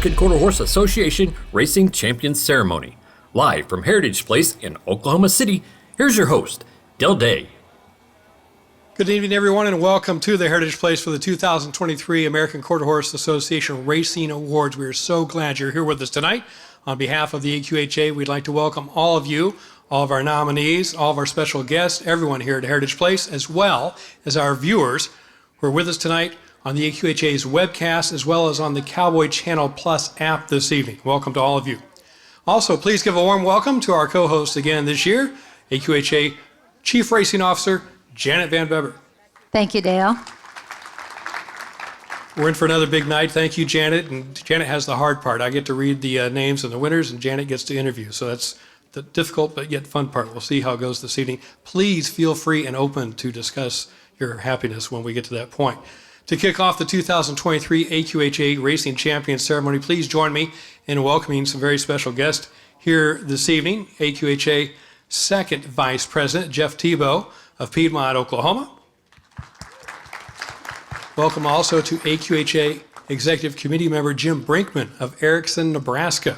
American Quarter Horse Association Racing Champions Ceremony. Live from Heritage Place in Oklahoma City, here's your host, Del Day. Good evening, everyone, and welcome to the Heritage Place for the 2023 American Quarter Horse Association Racing Awards. We are so glad you're here with us tonight. On behalf of the AQHA, we'd like to welcome all of you, all of our nominees, all of our special guests, everyone here at Heritage Place, as well as our viewers who are with us tonight on the AQHA's webcast, as well as on the Cowboy Channel Plus app this evening. Welcome to all of you. Also, please give a warm welcome to our co-host again this year, AQHA Chief Racing Officer, Janet Van Beber. Thank you, Dale. We're in for another big night. Thank you, Janet. And Janet has the hard part. I get to read the names of the winners, and Janet gets to interview. So that's the difficult but yet fun part. We'll see how it goes this evening. Please feel free and open to discuss your happiness when we get to that point. To kick off the 2023 AQHA Racing Champions Ceremony, please join me in welcoming some very special guests here this evening. AQHA Second Vice President Jeff Tebow of Piedmont, Oklahoma. Welcome also to AQHA Executive Committee Member Jim Brinkman of Erickson, Nebraska.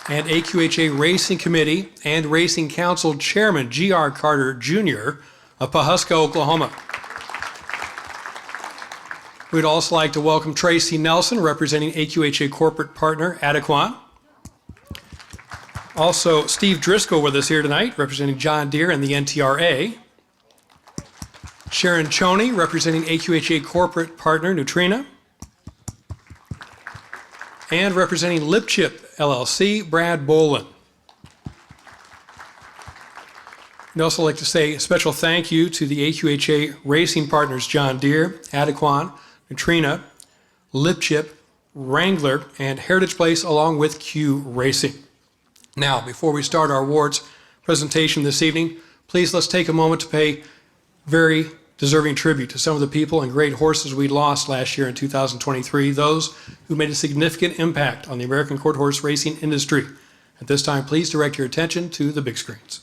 And AQHA Racing Committee and Racing Council Chairman G.R. Carter Jr. of Pawhuska, Oklahoma. We'd also like to welcome Tracy Nelson, representing AQHA Corporate Partner AQHA. Also, Steve Driscoll with us here tonight, representing John Deere and the NTRA. Sharon Choney, representing AQHA Corporate Partner Nutrina. And representing Lipchip LLC, Brad Bolin. I'd also like to say a special thank you to the AQHA Racing Partners John Deere, AQHA, Nutrina, Lipchip, Wrangler, and Heritage Place, along with Q Racing. Now, before we start our awards presentation this evening, please let's take a moment to pay very deserving tribute to some of the people and great horses we lost last year in 2023, those who made a significant impact on the American Quarter Horse racing industry. At this time, please direct your attention to the big screens.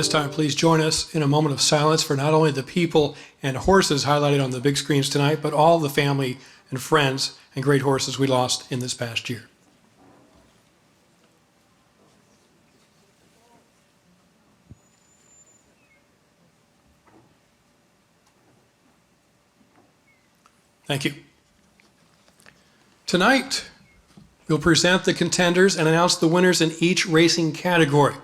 This time, please join us in a moment of silence for not only the people and horses highlighted on the big screens tonight, but all the family and friends and great horses we lost in this past year. Thank you. Tonight, we'll present the contenders and announce the winners in each racing category.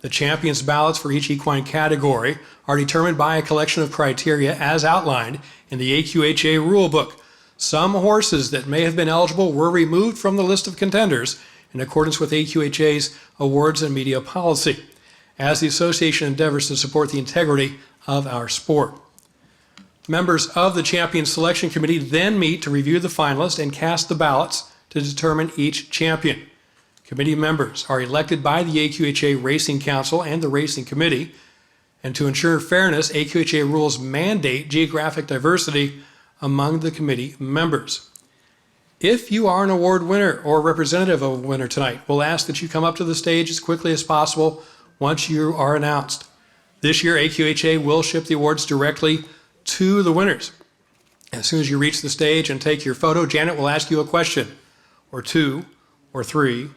The champions' ballots for each equine category are determined by a collection of criteria as outlined in the AQHA rulebook. Some horses that may have been eligible were removed from the list of contenders in accordance with AQHA's awards and media policy, as the association endeavors to support the integrity of our sport. Members of the Champion Selection Committee then meet to review the finalists and cast the ballots to determine each champion. Committee members are elected by the AQHA Racing Council and the Racing Committee, and to ensure fairness, AQHA rules mandate geographic diversity among the committee members. If you are an award winner or representative of a winner tonight, we'll ask that you come up to the stage as quickly as possible once you are announced. This year, AQHA will ship the awards directly to the winners. As soon as you reach the stage and take your photo, Janet will ask you a question, or two, or three.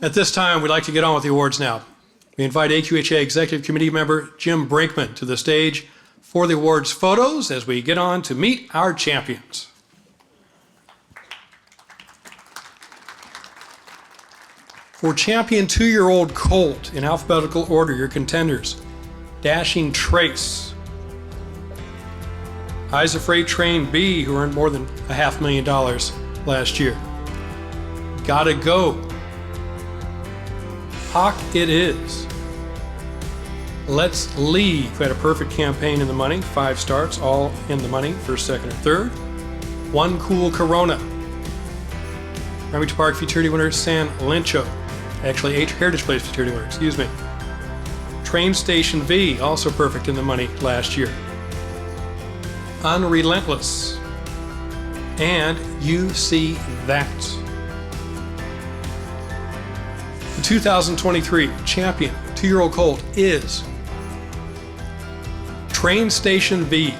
At this time, we'd like to get on with the awards now. We invite AQHA Executive Committee member Jim Brinkman to the stage for the awards photos as we get on to meet our champions. For champion 2-year-old colt, in alphabetical order, your contenders: Dashing Trace, Eyes Afraid Train B, who earned more than $500,000 last year, Gotta Go, Hawk It Is, Let's Leave, who had a perfect campaign in the money, 5 starts, all in the money, first, second, or third. One Cool Corona, Remington Park Futurity winner San Lencho, actually Heritage Place Futurity winner, excuse me. Train Station V, also perfect in the money last year. Unrelentless, and You See That. The 2023 champion 2-year-old colt is Train Station V.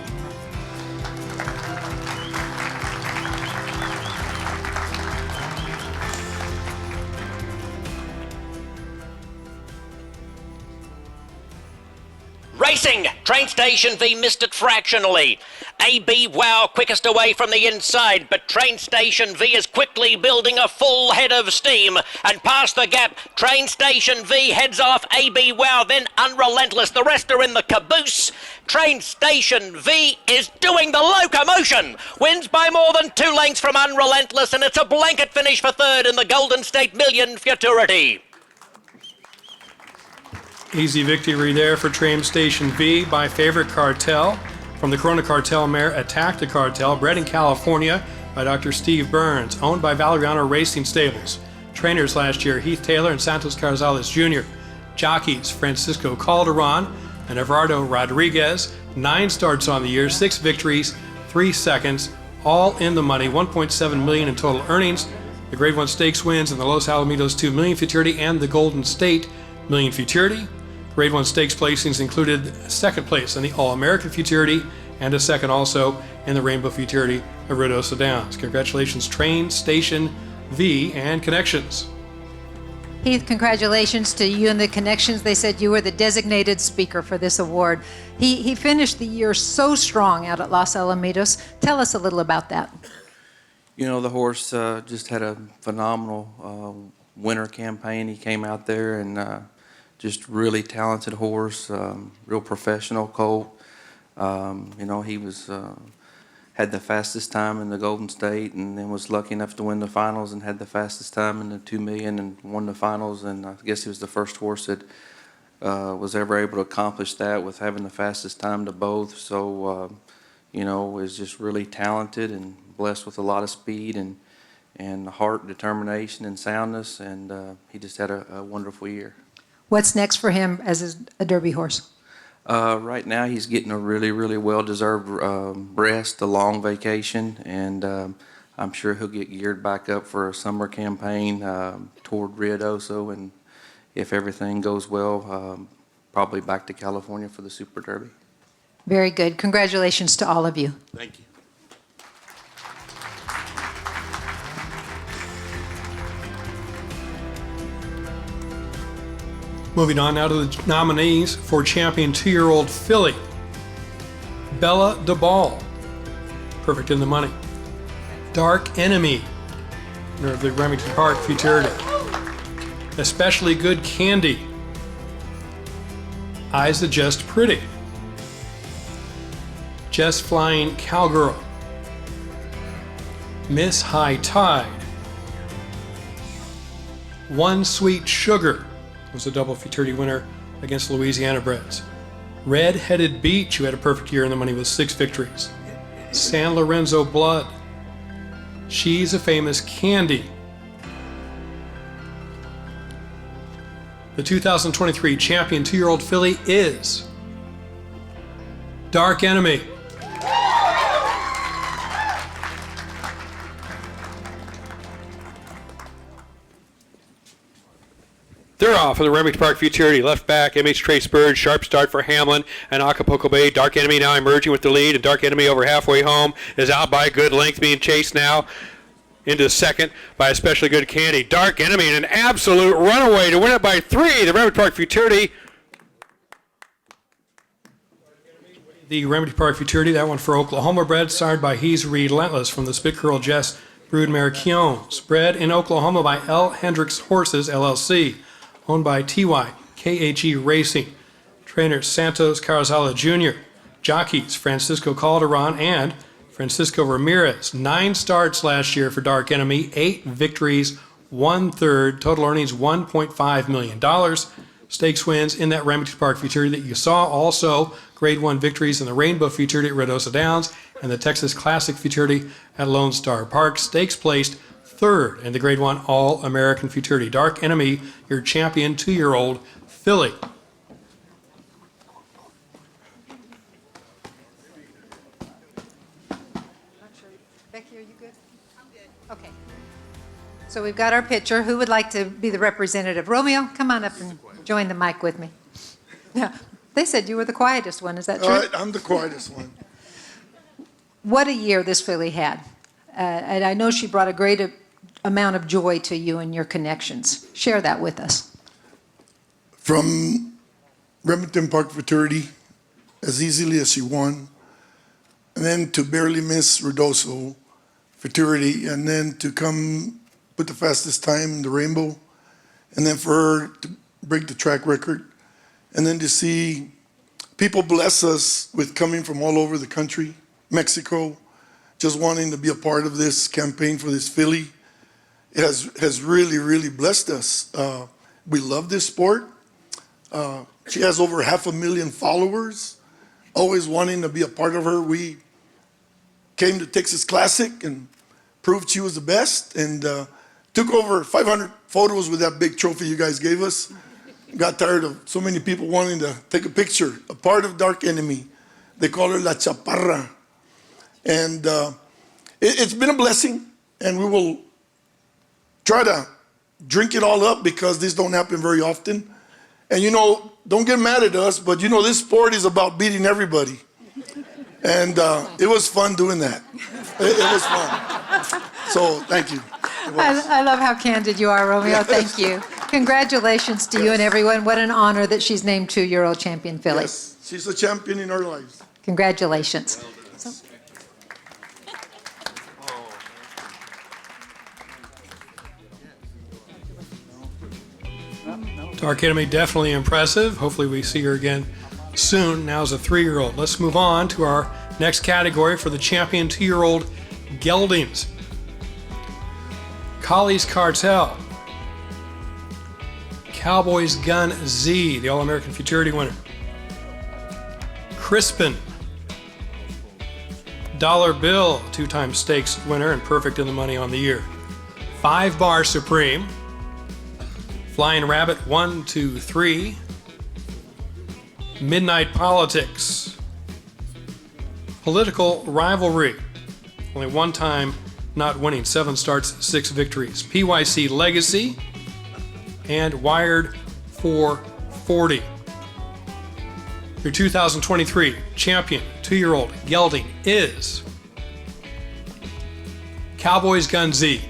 Racing! Train Station V missed it fractionally. AB Wow quickest away from the inside, but Train Station V is quickly building a full head of steam, and past the gap, Train Station V heads off AB Wow, then Unrelentless. The rest are in the caboose. Train Station V is doing the locomotion, wins by more than 2 lengths from Unrelentless, and it's a blanket finish for third in the Golden State Million Futurity. Easy victory there for Train Station V by Favorite Cartel from the Corona Cartel mare Attack the Cartel, bred in California by Dr. Steve Burns, owned by Valeriano Racing Stables. Trainers last year, Heath Taylor and Santos Carzales Jr. Jockeys, Francisco Calderon and Everardo Rodriguez. 9 starts on the year, 6 victories, 3 seconds, all in the money, $1.7 million in total earnings. The Grade 1 Stakes wins in the Los Alamitos 2 Million Futurity and the Golden State Million Futurity. Grade 1 Stakes placings included 2nd place in the All-American Futurity and a 2nd also in the Rainbow Futurity of Ruidoso Downs. Congratulations, Train Station V and Connections. Heath, congratulations to you and the Connections. They said you were the designated speaker for this award. He finished the year so strong out at Los Alamitos. Tell us a little about that. You know, the horse just had a phenomenal winter campaign. He came out there and just really talented horse, real professional colt. You know, he was had the fastest time in the Golden State, and then was lucky enough to win the finals and had the fastest time in the 2 million and won the finals. And I guess he was the first horse that was ever able to accomplish that with having the fastest time to both. So, you know, is just really talented and blessed with a lot of speed and heart, determination, and soundness. And he just had a wonderful year. What's next for him as a Derby horse? Right now, he's getting a really, really well-deserved rest, a long vacation, and I'm sure he'll get geared back up for a summer campaign toward Ruidoso, and if everything goes well, probably back to California for the Super Derby. Very good. Congratulations to all of you. Thank you. Moving on now to the nominees for champion 2-year-old filly. Bella DeBall, perfect in the money. Dark Enemy, winner of the Remington Park Futurity. Especially Good Candy. Eyes That Just Pretty. Just Flying Cowgirl. Miss High Tide. One Sweet Sugar was a double futurity winner against Louisiana breds. Red-Headed Beach, who had a perfect year, and the money was 6 victories. San Lorenzo Blood. She's a Famous Candy. The 2023 champion 2-year-old filly is Dark Enemy. They're off for the Remington Park Futurity. Left back, MH Trace Bird. Sharp start for Hamlin and Acapulco Bay. Dark Enemy now emerging with the lead, and Dark Enemy over halfway home is out by a good length, being chased now into second by especially good Candy. Dark Enemy in an absolute runaway to win it by 3. The Remington Park Futurity. The Remington Park Futurity, that one for Oklahoma bred, sired by He's Relentless from the Spit Curl Jess Broodmare Keones. Bred in Oklahoma by L. Hendricks Horses, LLC. Owned by AQHA Racing. Trainers Santos Carrizala Jr. Jockeys Francisco Calderon and Francisco Ramirez. 9 starts last year for Dark Enemy, 8 victories, 1/3. Total earnings $1.5 million. Stakes wins in that Remington Park Futurity that you saw. Also, Grade 1 victories in the Rainbow Futurity at Red Osa Downs and the Texas Classic Futurity at Lone Star Park. Stakes placed 3rd in the Grade 1 All-American Futurity. Dark Enemy, your champion 2-year-old filly. Becky, are you good? I'm good. Okay. So we've got our picture. Who would like to be the representative? Romeo, come on up and join the mic with me. Yeah. They said you were the quietest one. Is that true? All right, I'm the quietest one. What a year this filly had. And I know she brought a great amount of joy to you and your connections. Share that with us. From Remington Park Futurity, as easily as she won, and then to barely miss Ruidoso Futurity, and then to come put the fastest time in the Rainbow, and then for her to break the track record, and then to see people bless us with coming from all over the country, Mexico, just wanting to be a part of this campaign for this filly. It has really, really blessed us. We love this sport. She has over 500,000 followers, always wanting to be a part of her. We came to Texas Classic and proved she was the best, and took over 500 photos with that big trophy you guys gave us. Got tired of so many people wanting to take a picture. A part of Dark Enemy. They call her La Chaparra. And it's been a blessing, and we will try to drink it all up because this don't happen very often. And don't get mad at us, but this sport is about beating everybody. And it was fun doing that. It was fun. So thank you. I love how candid you are, Romeo. Thank you. Congratulations to you and everyone. What an honor that she's named 2-year-old champion filly. Yes, she's a champion in our lives. Congratulations. Dark Enemy, definitely impressive. Hopefully we see her again soon. Now as a 3-year-old. Let's move on to our next category for the champion 2-year-old geldings. Colley's Cartel. Cowboys Gun Z, the All-American Futurity winner. Crispin. Dollar Bill, 2-time stakes winner and perfect in the money on the year. 5 Bar Supreme. Flying Rabbit 1, 2, 3. Midnight Politics. Political Rivalry. Only 1 time not winning. 7 starts, 6 victories. PYC Legacy. And Wired 440. Your 2023 champion 2-year-old gelding is Cowboys Gun Z.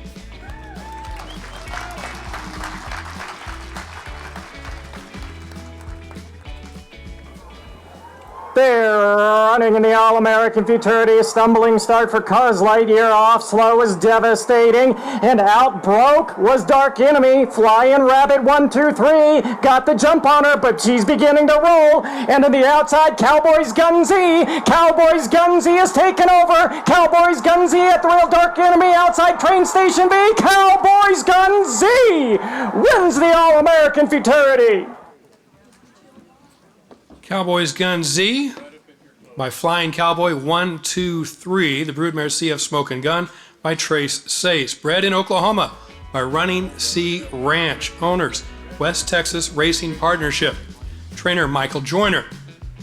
They're running in the All-American Futurity. A stumbling start for Cuz Lightyear. Off slow was devastating. And out broke was Dark Enemy. Flying Rabbit 1, 2, 3. Got the jump on her, but she's beginning to roll. And in the outside, Cowboys Gun Z. Cowboys Gun Z is taken over. Cowboys Gun Z at the rail. Dark Enemy outside Train Station B. Cowboys Gun Z wins the All-American Futurity. Cowboys Gun Z by Flying Cowboy 1, 2, 3. The Broodmare CF Smoking Gun by Trace Sace. Bred in Oklahoma by Running Sea Ranch. Owners, West Texas Racing Partnership. Trainer, Michael Joyner.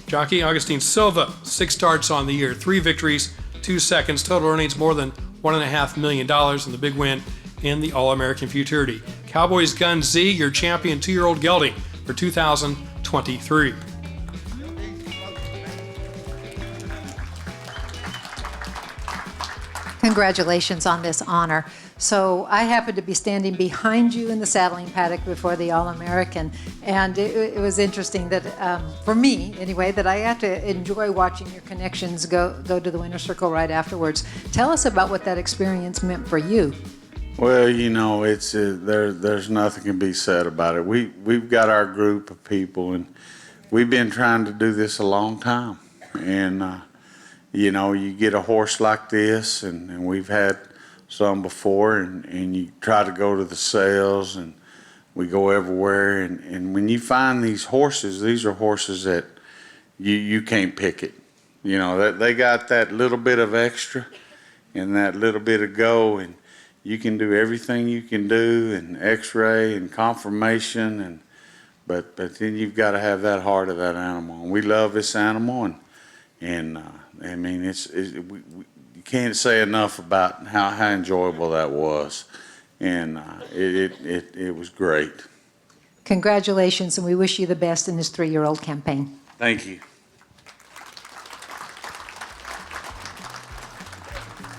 Jockey, Augustine Silva. 6 starts on the year, 3 victories, 2 seconds. Total earnings more than $1.5 million, and the big win in the All-American Futurity. Cowboys Gun Z, your champion 2-year-old gelding for 2023. Congratulations on this honor. So I happened to be standing behind you in the saddling paddock before the All-American, and it was interesting that, for me anyway, that I had to enjoy watching your connections go to the winner's circle right afterwards. Tell us about what that experience meant for you. Well, you know, it's there's nothing can be said about it. We've got our group of people, and we've been trying to do this a long time, and you know, you get a horse like this, and we've had some before, and you try to go to the sales, and we go everywhere, and when you find these horses, these are horses that you can't pick it. You know, that they got that little bit of extra and that little bit of go, and you can do everything you can do, and x-ray and confirmation, but then you've got to have that heart of that animal. And we love this animal, and I mean, you can't say enough about how enjoyable that was, and it was great. Congratulations, and we wish you the best in this 3-year-old campaign. Thank you.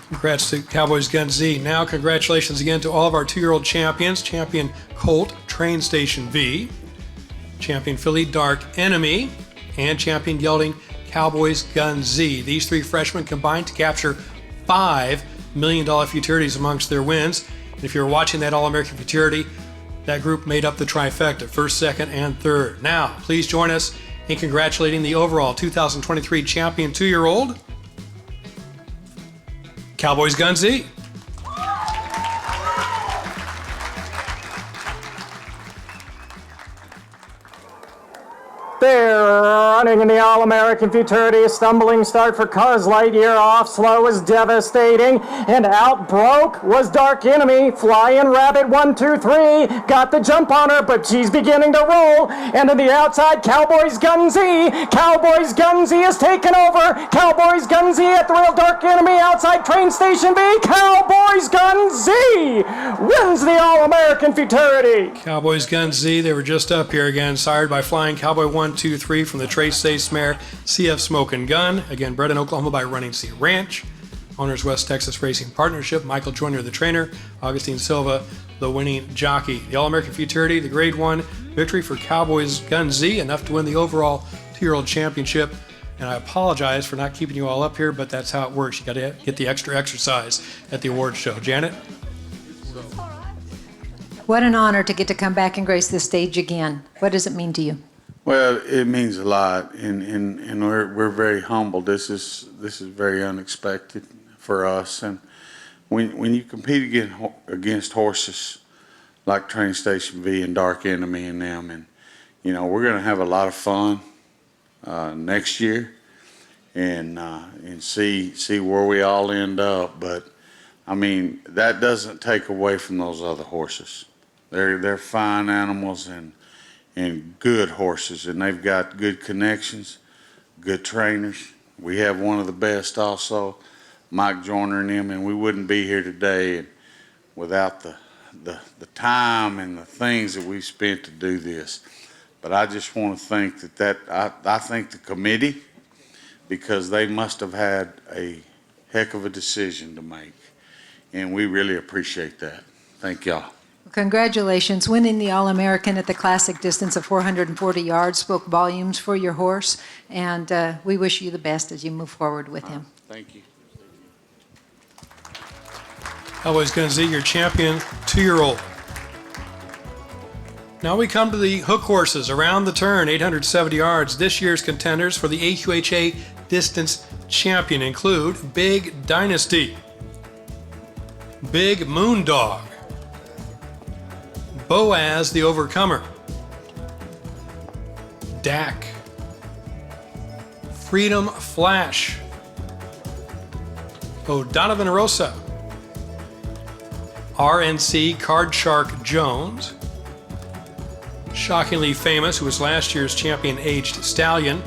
Congrats to Cowboys Gun Z. Now, congratulations again to all of our 2-year-old champions. Champion Colt, Train Station V. Champion Filly, Dark Enemy. And champion gelding, Cowboys Gun Z. These 3 freshmen combined to capture $5 million futurities amongst their wins. And if you're watching that All-American Futurity, that group made up the trifecta, 1st, 2nd, and 3rd. Now, please join us in congratulating the overall 2023 champion 2-year-old, Cowboys Gun Z. They're running in the All-American Futurity. A stumbling start for Cuz Lightyear. Off slow was devastating. And out broke was Dark Enemy. Flying Rabbit 1, 2, 3. Got the jump on her, but she's beginning to roll. And in the outside, Cowboys Gun Z. Cowboys Gun Z is taken over. Cowboys Gun Z at the rail. Dark Enemy outside Train Station B. Cowboys Gun Z wins the All-American Futurity. Cowboys Gun Z, they were just up here again, sired by Flying Cowboy 1, 2, 3 from the Trace Sace mare CF Smoking Gun. Again, bred in Oklahoma by Running Sea Ranch. Owners, West Texas Racing Partnership. Michael Joyner, the trainer. Augustine Silva, the winning jockey. The All-American Futurity, the Grade 1 victory for Cowboys Gun Z, enough to win the overall 2-year-old championship. And I apologize for not keeping you all up here, but that's how it works. You got to get the extra exercise at the awards show. Janet? What an honor to get to come back and grace this stage again. What does it mean to you? Well, it means a lot, and we're very humbled. This is very unexpected for us, and when you compete against horses like Train Station V and Dark Enemy and them, and you know, we're going to have a lot of fun next year, and see where we all end up. But I mean, that doesn't take away from those other horses. They're fine animals and good horses, and they've got good connections, good trainers. We have one of the best also, Mike Joyner and him, and we wouldn't be here today without the time and the things that we've spent to do this. But I just want to think I think the committee, because they must have had a heck of a decision to make, and we really appreciate that. Thank y'all. Congratulations. Winning the All-American at the classic distance of 440 yards spoke volumes for your horse, and we wish you the best as you move forward with him. Thank you. Always going to see your champion 2-year-old. Now we come to the hook horses around the turn, 870 yards. This year's contenders for the AQHA Distance Champion include Big Dynasty, Big Moondog, Boaz the Overcomer, Dak, Freedom Flash, O'Donovan Rosa, RNC Card Shark Jones, Shockingly Famous, who was last year's champion aged stallion,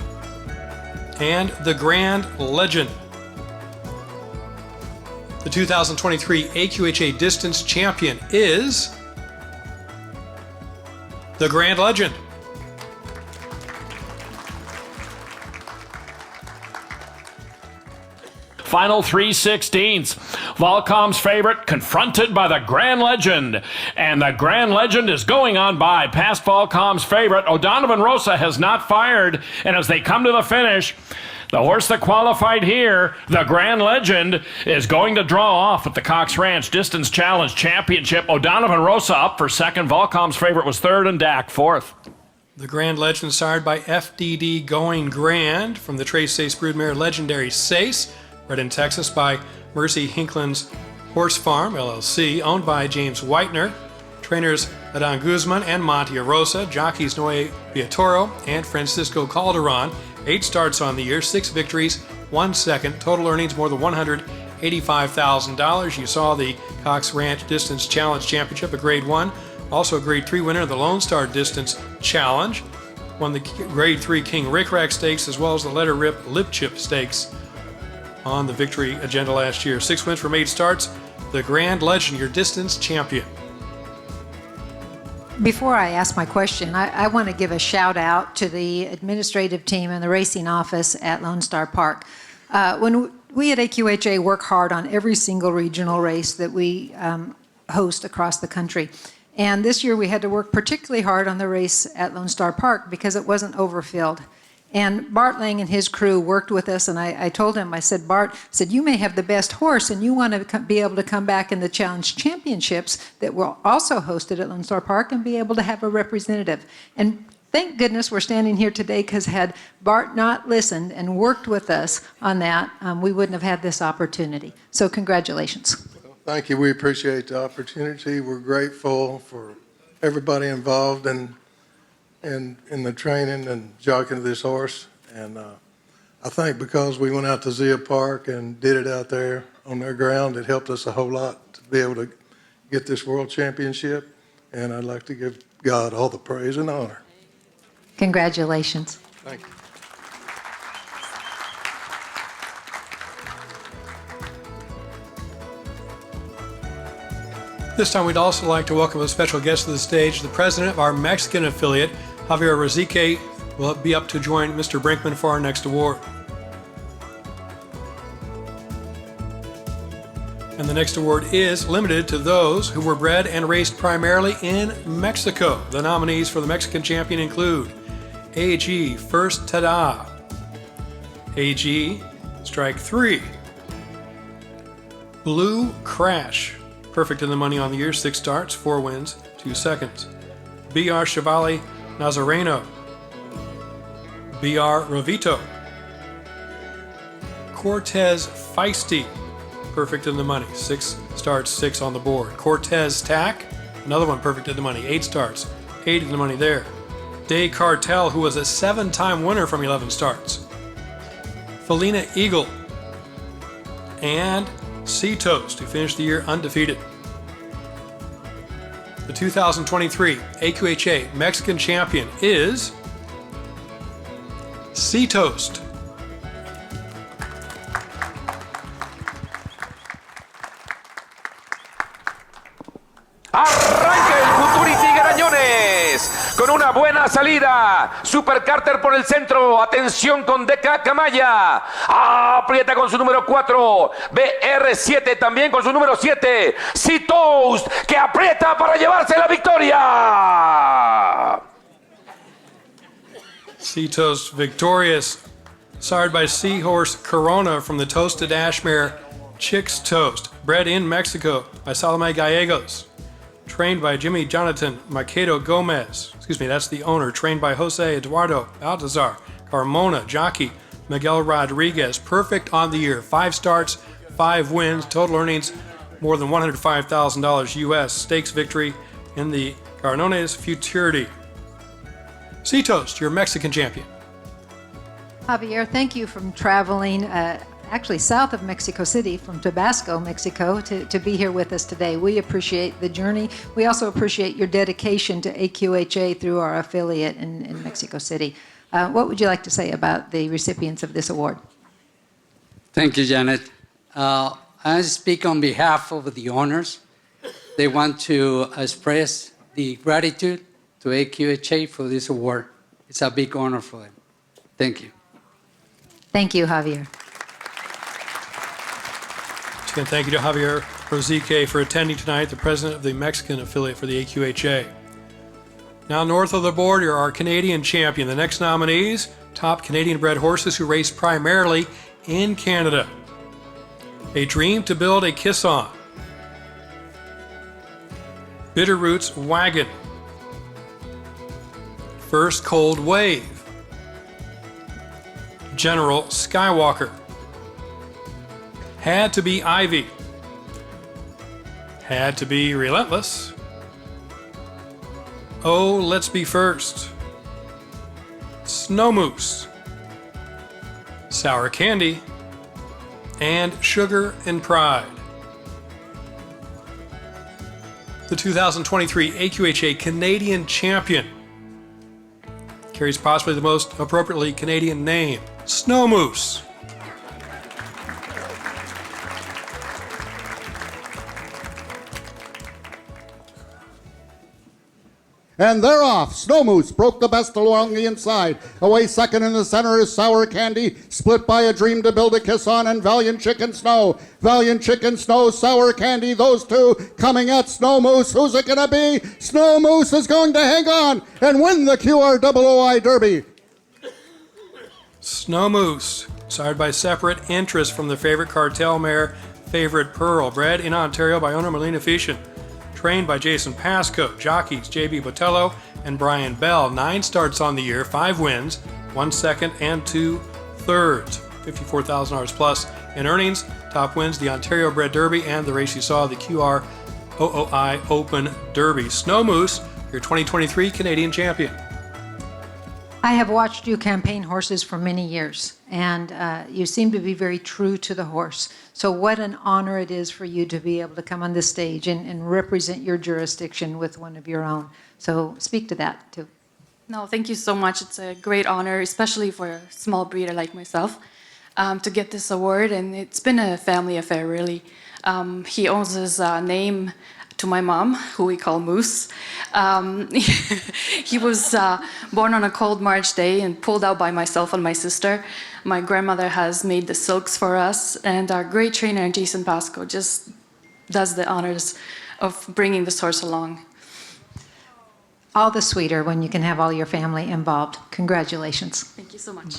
and the Grand Legend. The 2023 AQHA Distance Champion is the Grand Legend. Final 3/16. Volcom's favorite confronted by the Grand Legend. And the Grand Legend is going on by past Volcom's favorite. O'Donovan Rosa has not fired. And as they come to the finish, the horse that qualified here, the Grand Legend, is going to draw off at the Cox Ranch Distance Challenge Championship. O'Donovan Rosa up for second. Volcom's favorite was third and Dak fourth. The Grand Legend sired by FDD Going Grand from the Trace Sace broodmare Legendary Sace, bred in Texas by Mercy Hinklin's Horse Farm, LLC, owned by James Whitener. Trainers Adan Guzman and Monte Rosa, jockeys Noe Viatoro and Francisco Calderon. 8 starts on the year, 6 victories, 1 second. Total earnings more than $185,000. You saw the Cox Ranch Distance Challenge Championship, a Grade 1. Also a Grade 3 winner of the Lone Star Distance Challenge. Won the Grade 3 King Rick Rack Stakes as well as the Letter Rip Lip Chip Stakes on the victory agenda last year. 6 wins from 8 starts. The Grand Legend, your distance champion. Before I ask my question, I want to give a shout out to the administrative team and the racing office at Lone Star Park. When we at AQHA work hard on every single regional race that we host across the country. And this year we had to work particularly hard on the race at Lone Star Park because it wasn't overfilled. And Bart Lang and his crew worked with us, and I told him, I said, Bart, you may have the best horse, and you want to be able to come back in the Challenge Championships that were also hosted at Lone Star Park and be able to have a representative. And thank goodness we're standing here today, because had Bart not listened and worked with us on that, we wouldn't have had this opportunity. So congratulations. Thank you. We appreciate the opportunity. We're grateful for everybody involved in the training and jockeying of this horse. And I think because we went out to Zia Park and did it out there on their ground, it helped us a whole lot to be able to get this world championship. And I'd like to give God all the praise and honor. Congratulations. Thank you. This time we'd also like to welcome a special guest to the stage, the president of our Mexican affiliate, Javier Razique, will be up to join Mr. Brinkman for our next award. And the next award is limited to those who were bred and raced primarily in Mexico. The nominees for the Mexican champion include AG First Tada, AG Strike 3, Blue Crash, perfect in the money on the year, 6 starts, 4 wins, 2 seconds. BR Chevali Nazareno, BR Ravito, Cortez Feisty, perfect in the money, 6 starts, 6 on the board. Cortez Tack, another one perfect in the money, 8 starts, 8 in the money there. Day Cartel, who was a 7-time winner from 11 starts. Felina Eagle, and Sea Toast, who finished the year undefeated. The 2023 AQHA Mexican champion is Sea Toast. ¡Arranca el Futurity Garañones! con una buena salida. Super Carter por el centro. Atención con Deca Camaya. Aprieta con su número 4. BR7 también con su número 7. Sea Toast, que aprieta para llevarse la victoria. Sea Toast victorious. Sired by Seahorse Corona from the Toasted Ashmare Chicks Toast. Bred in Mexico by Salome Gallegos. Trained by Jimmy Jonathan Maquedo Gomez. Excuse me, that's the owner. Trained by Jose Eduardo Baltazar Carmona. Jockey Miguel Rodriguez. Perfect on the year. 5 starts, 5 wins. Total earnings more than $105,000 US. Stakes victory in the Carnones Futurity. Sea Toast, your Mexican champion. Javier, thank you from traveling actually south of Mexico City, from Tabasco, Mexico, to be here with us today. We appreciate the journey. We also appreciate your dedication to AQHA through our affiliate in Mexico City. What would you like to say about the recipients of this award? Thank you, Janet. I speak on behalf of the owners. They want to express the gratitude to AQHA for this award. It's a big honor for them. Thank you. Thank you, Javier. And thank you to Javier Rosique for attending tonight, the president of the Mexican affiliate for the AQHA. Now north of the border, our Canadian champion. The next nominees, top Canadian-bred horses who race primarily in Canada. A Dream to Build a Kiss On. Bitter Roots Wagon. First Cold Wave. General Skywalker. Had to Be Ivy. Had to Be Relentless. Oh, Let's Be First. Snow Moose. Sour Candy. And Sugar and Pride. The 2023 AQHA Canadian Champion carries possibly the most appropriately Canadian name, Snow Moose. And they're off. Snow Moose broke the best along the inside. Away second in the center is Sour Candy, split by A Dream to Build a Kiss On and Valiant Chicken Snow. Valiant Chicken Snow, Sour Candy, those two coming at Snow Moose. Who's it going to be? Snow Moose is going to hang on and win the QROOI Derby. Snow Moose, sired by separate interest from the favorite cartel mare, Favorite Pearl, bred in Ontario by owner Melina Fishin. Trained by Jason Pasco, jockeys JB Botello and Brian Bell. 9 starts on the year, 5 wins, 1 second and 2 thirds. $54,000 plus in earnings. Top wins the Ontario Bred Derby and the race you saw, the QROOI Open Derby. Snow Moose, your 2023 Canadian champion. I have watched you campaign horses for many years, and you seem to be very true to the horse. So what an honor it is for you to be able to come on this stage and represent your jurisdiction with one of your own. So speak to that, too. No, thank you so much. It's a great honor, especially for a small breeder like myself, to get this award. And it's been a family affair, really. He owes his name to my mom, who we call Moose. He was born on a cold March day and pulled out by myself and my sister. My grandmother has made the silks for us, and our great trainer, Jason Pasco, just does the honors of bringing this horse along. All the sweeter when you can have all your family involved. Congratulations. Thank you so much.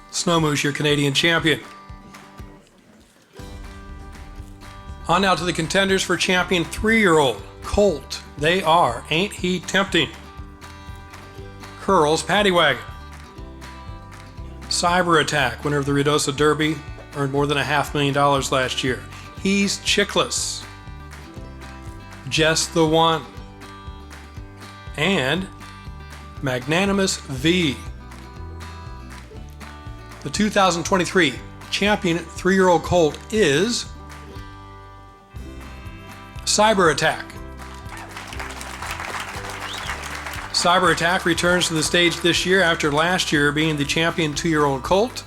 Snow Moose, your Canadian champion. On now to the contenders for champion 3-year-old colt. They are Ain't He Tempting, Curl's Paddy Wagon, Cyber Attack, winner of the Ruidoso Derby, earned more than $500,000 last year. He's Chickless, Just the One, and Magnanimous V. The 2023 champion 3-year-old colt is Cyber Attack. Cyber Attack returns to the stage this year after last year being the champion 2-year-old colt.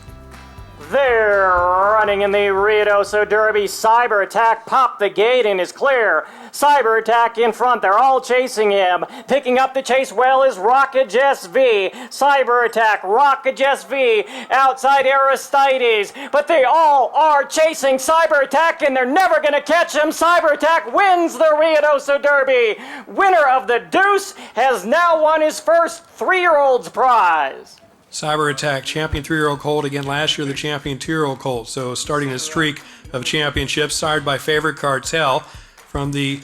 They're running in the Ruidoso Derby. Cyber Attack popped the gate and is clear. Cyber Attack in front. They're all chasing him. Picking up the chase well is Rockage SV. Cyber Attack, Rockage SV outside Aristides. But they all are chasing Cyber Attack and they're never going to catch him. Cyber Attack wins the Ruidoso Derby. Winner of the Deuce has now won his first 3-year-old's prize. Cyber Attack, champion 3-year-old colt, again last year the champion 2-year-old colt. So starting a streak of championships, sired by Favorite Cartel from the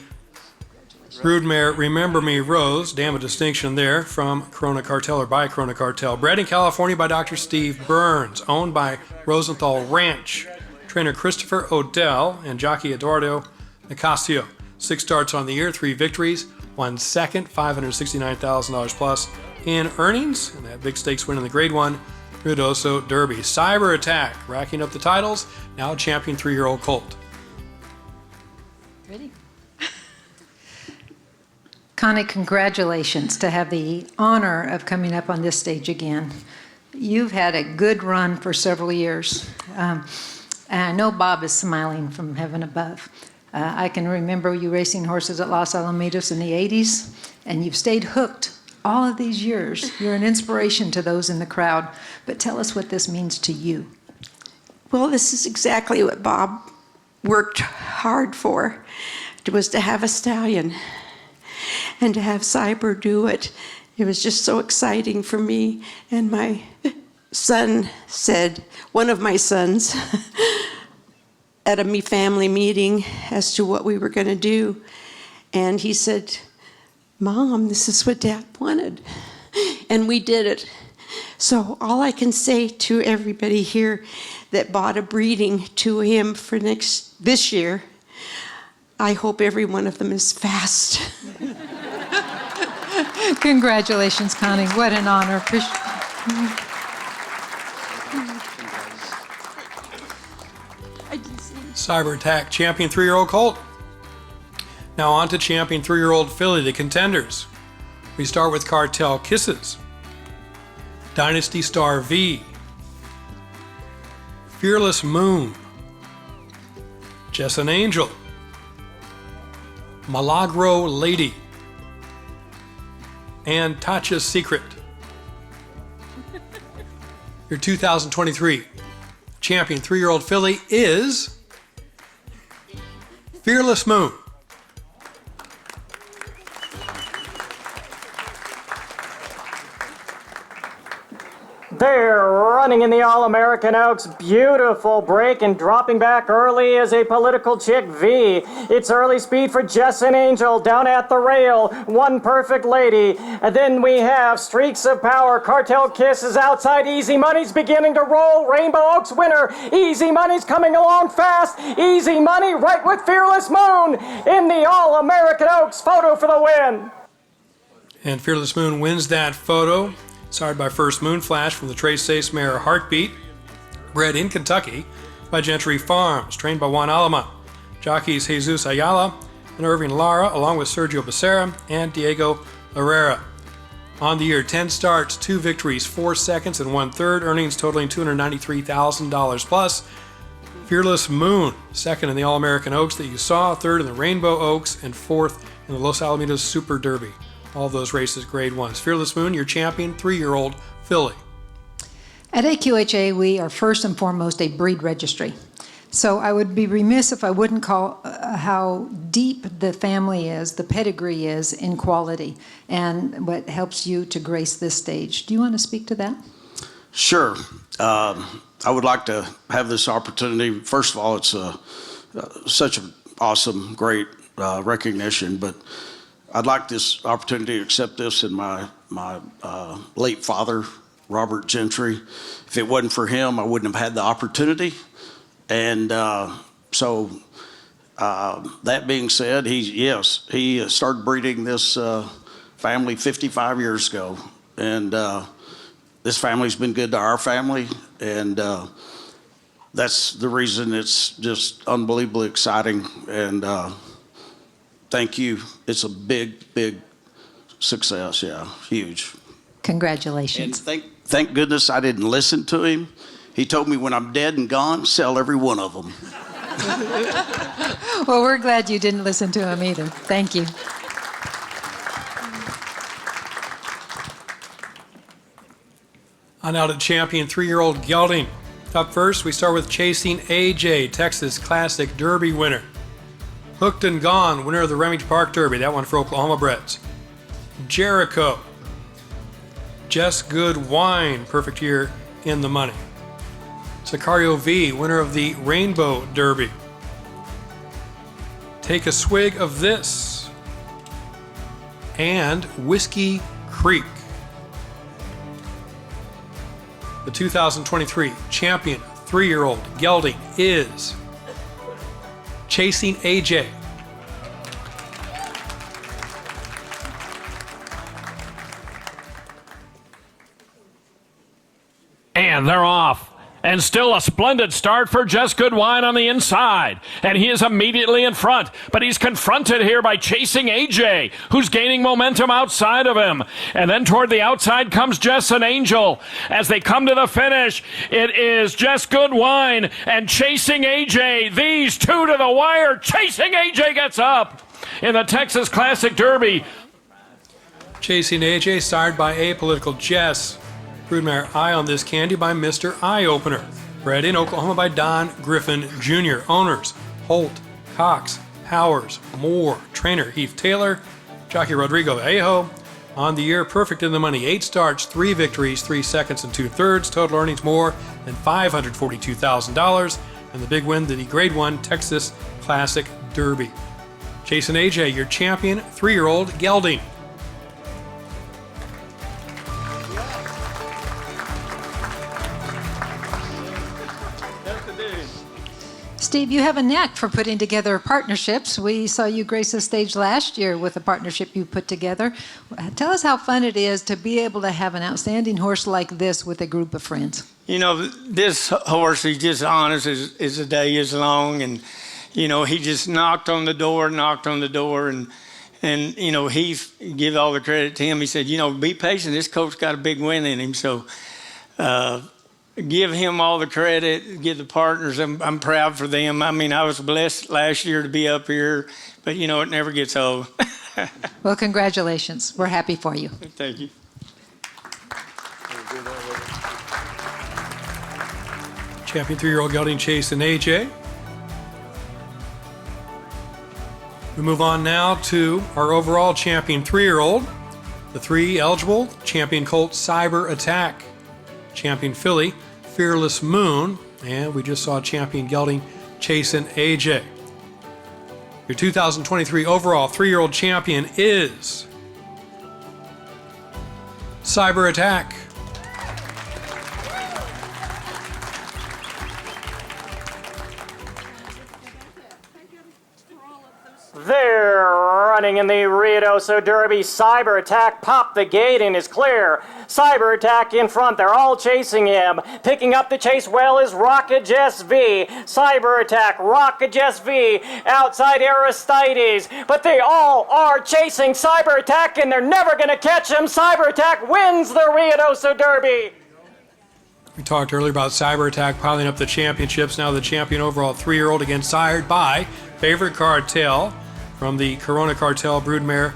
broodmare Remember Me Rose, damn a distinction there, from Corona Cartel or by Corona Cartel. Bred in California by Dr. Steve Burns, owned by Rosenthal Ranch. Trainer Christopher Odell and jockey Eduardo Nicasio. 6 starts on the year, 3 victories, 1 second, $569,000 plus in earnings, and that big stakes win in the Grade 1 Ruidoso Derby. Cyber Attack, racking up the titles, now champion 3-year-old colt. Ready? Connie, congratulations to have the honor of coming up on this stage again. You've had a good run for several years. And I know Bob is smiling from heaven above. I can remember you racing horses at Los Alamitos in the 80s, and you've stayed hooked all of these years. You're an inspiration to those in the crowd. But tell us what this means to you. Well, this is exactly what Bob worked hard for. It was to have a stallion and to have Cyber do it. It was just so exciting for me. And my son said, one of my sons, at a family meeting as to what we were going to do, and he said, Mom, this is what Dad wanted. And we did it. So all I can say to everybody here that bought a breeding to him for this year, I hope every one of them is fast. Congratulations, Connie. What an honor. Cyber Attack, champion 3-year-old colt. Now on to champion 3-year-old filly, the contenders. We start with Cartel Kisses, Dynasty Star V, Fearless Moon, Jessin Angel, Milagro Lady, and Tacha's Secret. Your 2023 champion 3-year-old filly is Fearless Moon. They're running in the All-American Oaks. Beautiful break and dropping back early is a Political Chick V. It's early speed for Jessin Angel down at the rail. One Perfect Lady. And then we have Streaks of Power. Cartel Kiss is outside. Easy Money's beginning to roll. Rainbow Oaks winner. Easy Money's coming along fast. Easy Money right with Fearless Moon in the All-American Oaks. Photo for the win. And Fearless Moon wins that photo. Sired by First Moon Flash from the Trace Sace mare Heartbeat, bred in Kentucky by Gentry Farms, trained by Juan Alama, jockeys Jesus Ayala and Irving Lara, along with Sergio Becerra and Diego Herrera. On the year, 10 starts, 2 victories, 4 seconds, and 1/3, earnings totaling $293,000 plus. Fearless Moon, second in the All-American Oaks that you saw, third in the Rainbow Oaks, and fourth in the Los Alamitos Super Derby. All those races Grade 1s. Fearless Moon, your champion 3-year-old filly. At AQHA, we are first and foremost a breed registry. So I would be remiss if I wouldn't call how deep the family is, the pedigree is in quality, and what helps you to grace this stage. Do you want to speak to that? Sure. I would like to have this opportunity. First of all, it's such an awesome, great recognition, but I'd like this opportunity to accept this in my late father, Robert Gentry. If it wasn't for him, I wouldn't have had the opportunity. And so that being said, he started breeding this family 55 years ago. And this family's been good to our family. And that's the reason it's just unbelievably exciting. And thank you. It's a big, big success. Yeah, huge. Congratulations. And thank goodness I didn't listen to him He told me when I'm dead and gone, sell every one of them. Well, we're glad you didn't listen to him either. Thank you. On out to champion 3-year-old gelding. Up first, we start with Chasing AJ, Texas Classic Derby winner. Hooked and Gone, winner of the Remington Park Derby. That one for Oklahoma breds. Jericho. Just Good Wine, perfect year in the money. Sicario V, winner of the Rainbow Derby. Take a Swig of This. And Whiskey Creek. The 2023 champion 3-year-old gelding is Chasing AJ. And they're off. And still a splendid start for Just Good Wine on the inside. And he is immediately in front. But he's confronted here by Chasing AJ, who's gaining momentum outside of him. And then toward the outside comes Jess and Angel. As they come to the finish, it is Just Good Wine and Chasing AJ. These two to the wire. Chasing AJ gets up in the Texas Classic Derby. Chasing AJ, sired by Apolitical Jess. Broodmare Eye on This Candy by Mr. Eye Opener. Bred in Oklahoma by Don Griffin Jr. Owners Holt, Cox, Powers, Moore. Trainer Heath Taylor. Jockey Rodrigo Ajo. On the year, perfect in the money. 8 starts, 3 victories, 3 seconds and 2/3. Total earnings more than $542,000. And the big win, the Grade 1 Texas Classic Derby. Chasing AJ, your champion 3-year-old gelding. Steve, you have a knack for putting together partnerships. We saw you grace the stage last year with a partnership you put together. Tell us how fun it is to be able to have an outstanding horse like this with a group of friends. You know, this horse is just honest as the day is long. And, you know, he just knocked on the door. And you know, he give all the credit to him. He said, you know, be patient. This coach got a big win in him. So, give him all the credit, give the partners. I'm proud for them. I mean, I was blessed last year to be up here, but you know, it never gets old. Well, congratulations. We're happy for you. Thank you. Champion 3-year-old gelding Chasing AJ. We move on now to our overall champion 3-year-old. The 3 eligible, champion colt Cyber Attack. Champion filly, Fearless Moon, and we just saw champion gelding Chasing AJ. Your 2023 overall 3-year-old champion is Cyber Attack. They're running in the Ruidoso Derby. Cyber Attack popped the gate and is clear. Cyber Attack in front. They're all chasing him. Picking up the chase well is Rocket Jess V. Cyber Attack, Rocket Jess V. Outside Aristides. But they all are chasing Cyber Attack and they're never going to catch him. Cyber Attack wins the Ruidoso Derby. We talked earlier about Cyber Attack piling up the championships. Now the champion overall 3-year-old, again sired by Favorite Cartel from the Corona Cartel broodmare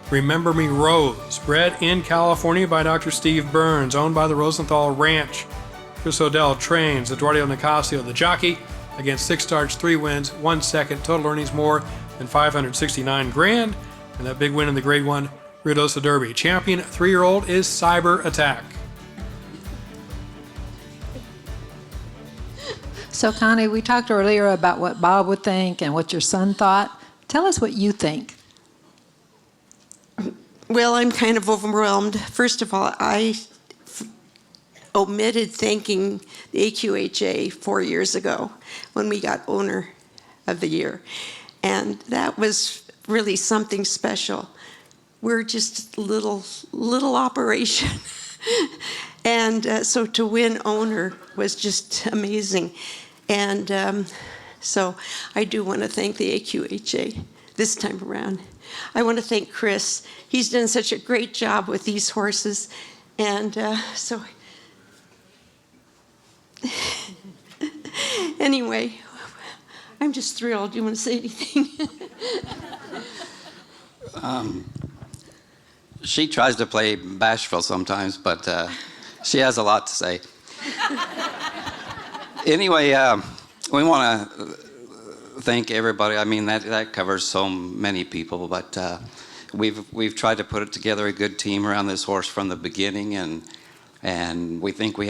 Remember Me Rose. Bred in California by Dr. Steve Burns, owned by the Rosenthal Ranch. Chris Odell trains Eduardo Nicasio, the jockey, against 6 starts, 3 wins, 1 second. Total earnings more than $569,000. And that big win in the Grade 1 Ruidoso Derby. Champion 3-year-old is Cyber Attack. So, Connie, we talked earlier about what Bob would think and what your son thought. Tell us what you think. Well, I'm kind of overwhelmed. First of all, I omitted thanking the AQHA 4 years ago when we got Owner of the Year. And that was really something special. We're just a little operation. And so to win Owner was just amazing. And so I do want to thank the AQHA this time around. I want to thank Chris. He's done such a great job with these horses. And so Anyway, I'm just thrilled. Do you want to say anything? She tries to play bashful sometimes, but she has a lot to say. Anyway, we want to thank everybody. I mean, that covers so many people, but we've tried to put it together a good team around this horse from the beginning, and we think we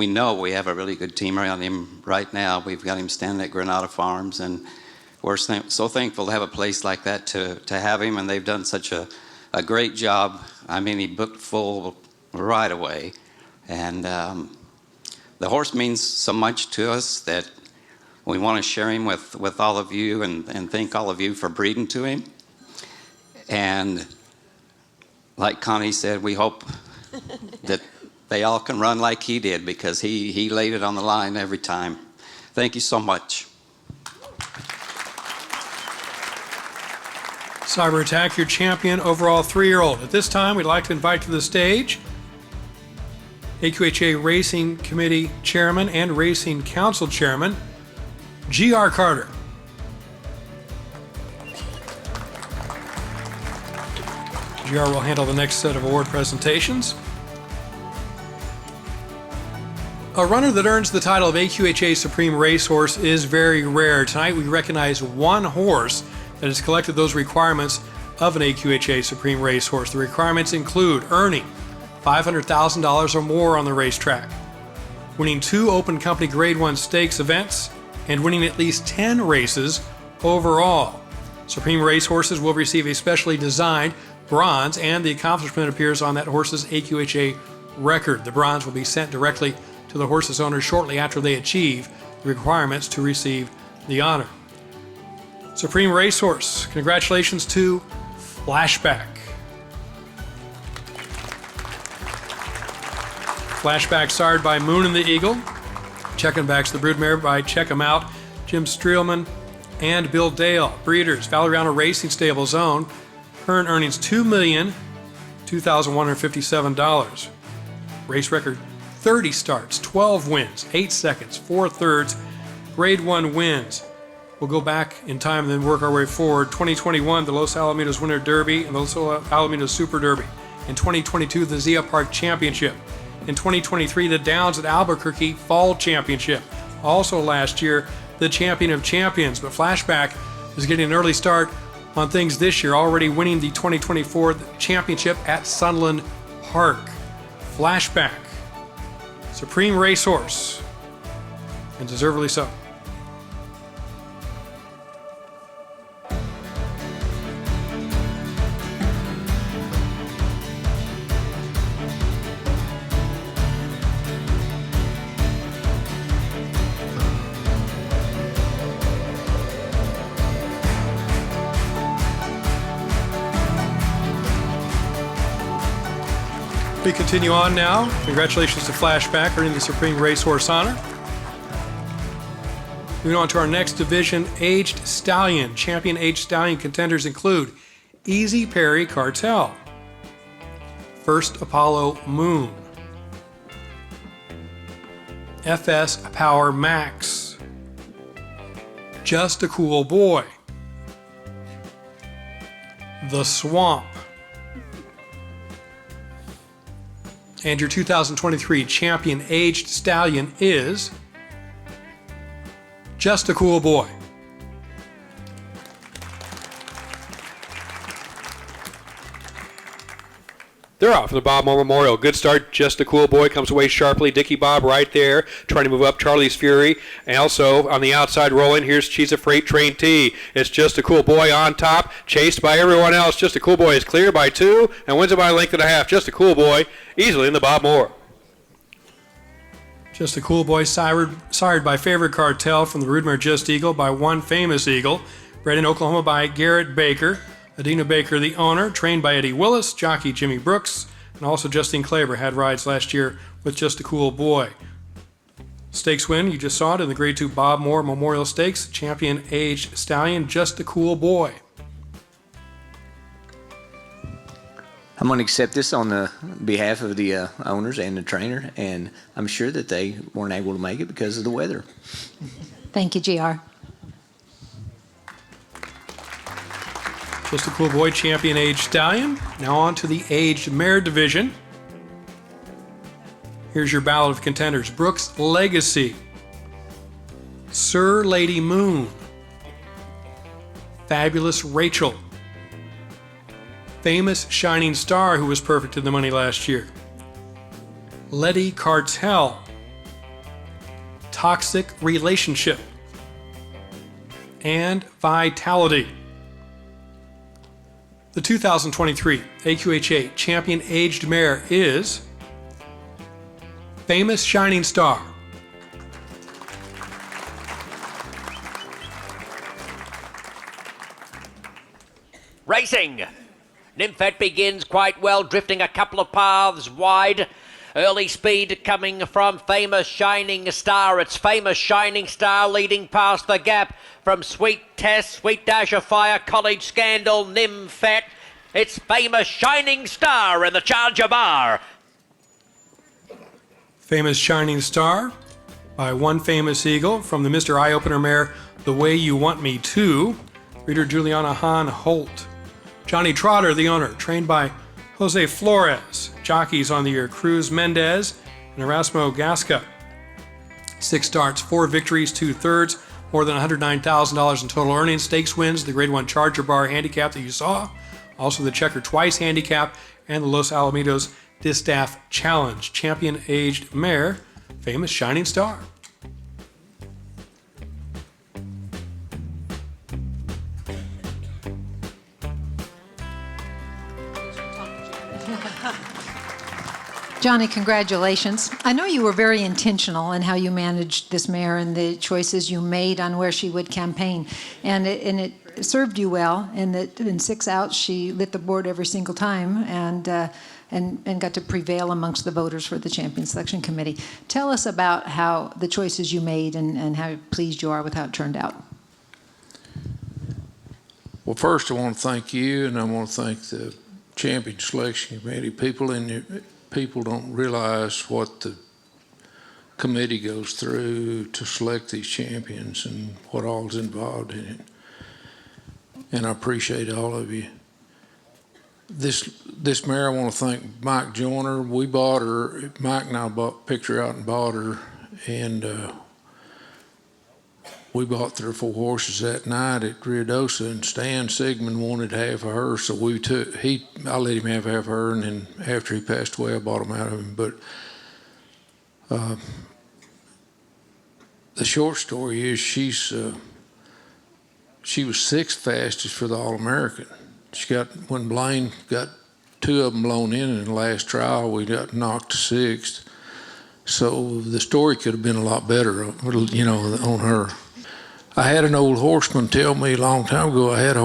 know we have a really good team around him right now. We've got him standing at Granada Farms, and we're so thankful to have a place like that to have him, and they've done such a great job. I mean, he booked full right away, and the horse means so much to us that we want to share him with all of you and thank all of you for breeding to him. And like Connie said, we hope that they all can run like he did, because he laid it on the line every time. Thank you so much. Cyber Attack, your champion overall 3-year-old. At this time, we'd like to invite to the stage AQHA Racing Committee Chairman and Racing Council Chairman, G.R. Carter. GR will handle the next set of award presentations. A runner that earns the title of AQHA Supreme Racehorse is very rare. Tonight we recognize one horse that has collected those requirements of an AQHA Supreme Racehorse. The requirements include earning $500,000 or more on the racetrack, winning 2 Open Company Grade 1 Stakes events, and winning at least 10 races overall. Supreme Racehorses will receive a specially designed bronze, and the accomplishment appears on that horse's AQHA record. The bronze will be sent directly to the horse's owner shortly after they achieve the requirements to receive the honor. Supreme Racehorse, congratulations to Flashback. Flashback sired by Moon and the Eagle. Checkenback's the broodmare by Check 'em Out, Jim Streelman and Bill Dale. Breeders, Valeriano Racing Stable's own. Current earnings $2,002,157. Race record 30 starts, 12 wins, 8 seconds, 4 thirds, Grade 1 wins. We'll go back in time and then work our way forward. 2021, the Los Alamitos Winter Derby and the Los Alamitos Super Derby. In 2022, the Zia Park Championship. In 2023, the Downs at Albuquerque Fall Championship. Also last year, the Champion of Champions. But Flashback is getting an early start on things this year, already winning the 2024 championship at Sunland Park. Flashback, Supreme Racehorse, and deservedly so. We continue on now. Congratulations to Flashback earning the Supreme Racehorse honor. Moving on to our next division, Aged Stallion. Champion Aged Stallion contenders include Easy Perry Cartel, First Apollo Moon, FS Power Max, Just a Cool Boy, The Swamp, and your 2023 champion Aged Stallion is Just a Cool Boy. They're off for the Bob Moore Memorial. Good start. Just a Cool Boy comes away sharply. Dickie Bob right there trying to move up Charlie's Fury. And also on the outside rolling, here's Cheese of Freight Train T. It's Just a Cool Boy on top, chased by everyone else. Just a Cool Boy is clear by 2 and wins it by a length and a half. Just a Cool Boy easily in the Bob Moore. Just a Cool Boy sired by Favorite Cartel from the Broodmare Just Eagle by One Famous Eagle. Bred in Oklahoma by Garrett Baker. Adina Baker, the owner, trained by Eddie Willis, jockey Jimmy Brooks, and also Justine Klaber had rides last year with Just a Cool Boy. Stakes win, you just saw it in the Grade 2 Bob Moore Memorial Stakes. Champion Aged Stallion, Just a Cool Boy. I'm going to accept this on the behalf of the owners and the trainer, and I'm sure that they weren't able to make it because of the weather. Thank you, GR. Just a Cool Boy champion aged stallion. Now on to the aged mare division. Here's your ballot of contenders. Brooks Legacy, Sir Lady Moon, Fabulous Rachel, Famous Shining Star, who was perfect in the money last year, Letty Cartel, Toxic Relationship, and Vitality. The 2023 AQHA Champion Aged Mare is Famous Shining Star. Racing. Nymphet begins quite well, drifting a couple of paths wide. Early speed coming from Famous Shining Star. It's Famous Shining Star leading past the gap from Sweet Tess, Sweet Dash of Fire, College Scandal, Nymphet. It's Famous Shining Star in the Charger Bar. Famous Shining Star by One Famous Eagle from the Mr. Eye Opener mare, The Way You Want Me To. Breeder Juliana Hahn Holt. Johnny Trotter, the owner, trained by Jose Flores. Jockeys on the year, Cruz Mendez and Erasmo Gasca. 6 starts, 4 victories, 2/3, more than $109,000 in total earnings. Stakes wins, the Grade 1 Charger Bar handicap that you saw. Also the Checker Twice handicap and the Los Alamitos Distaff Challenge. Champion aged mare, Famous Shining Star. Johnny, congratulations. I know you were very intentional in how you managed this mare and the choices you made on where she would campaign. And it served you well in that in 6 outs she lit the board every single time and got to prevail amongst the voters for the Champion Selection Committee. Tell us about how the choices you made and how pleased you are with how it turned out. Well, first I want to thank you, and I want to thank the Champion Selection Committee. People don't realize what the committee goes through to select these champions and what all's involved in it. And I appreciate all of you. This mare, I want to thank Mike Joyner. We bought her, Mike and I picked her out and bought her, and we bought 3 or 4 horses that night at Ruidoso, and Stan Sigmund wanted half of her, so I let him have half of her, and then after he passed away, I bought them out of him. But the short story is she was 6th fastest for the All-American. When Blaine got 2 of them blown in the last trial, we got knocked to 6th. So the story could have been a lot better, on her. I had an old horseman tell me a long time ago I had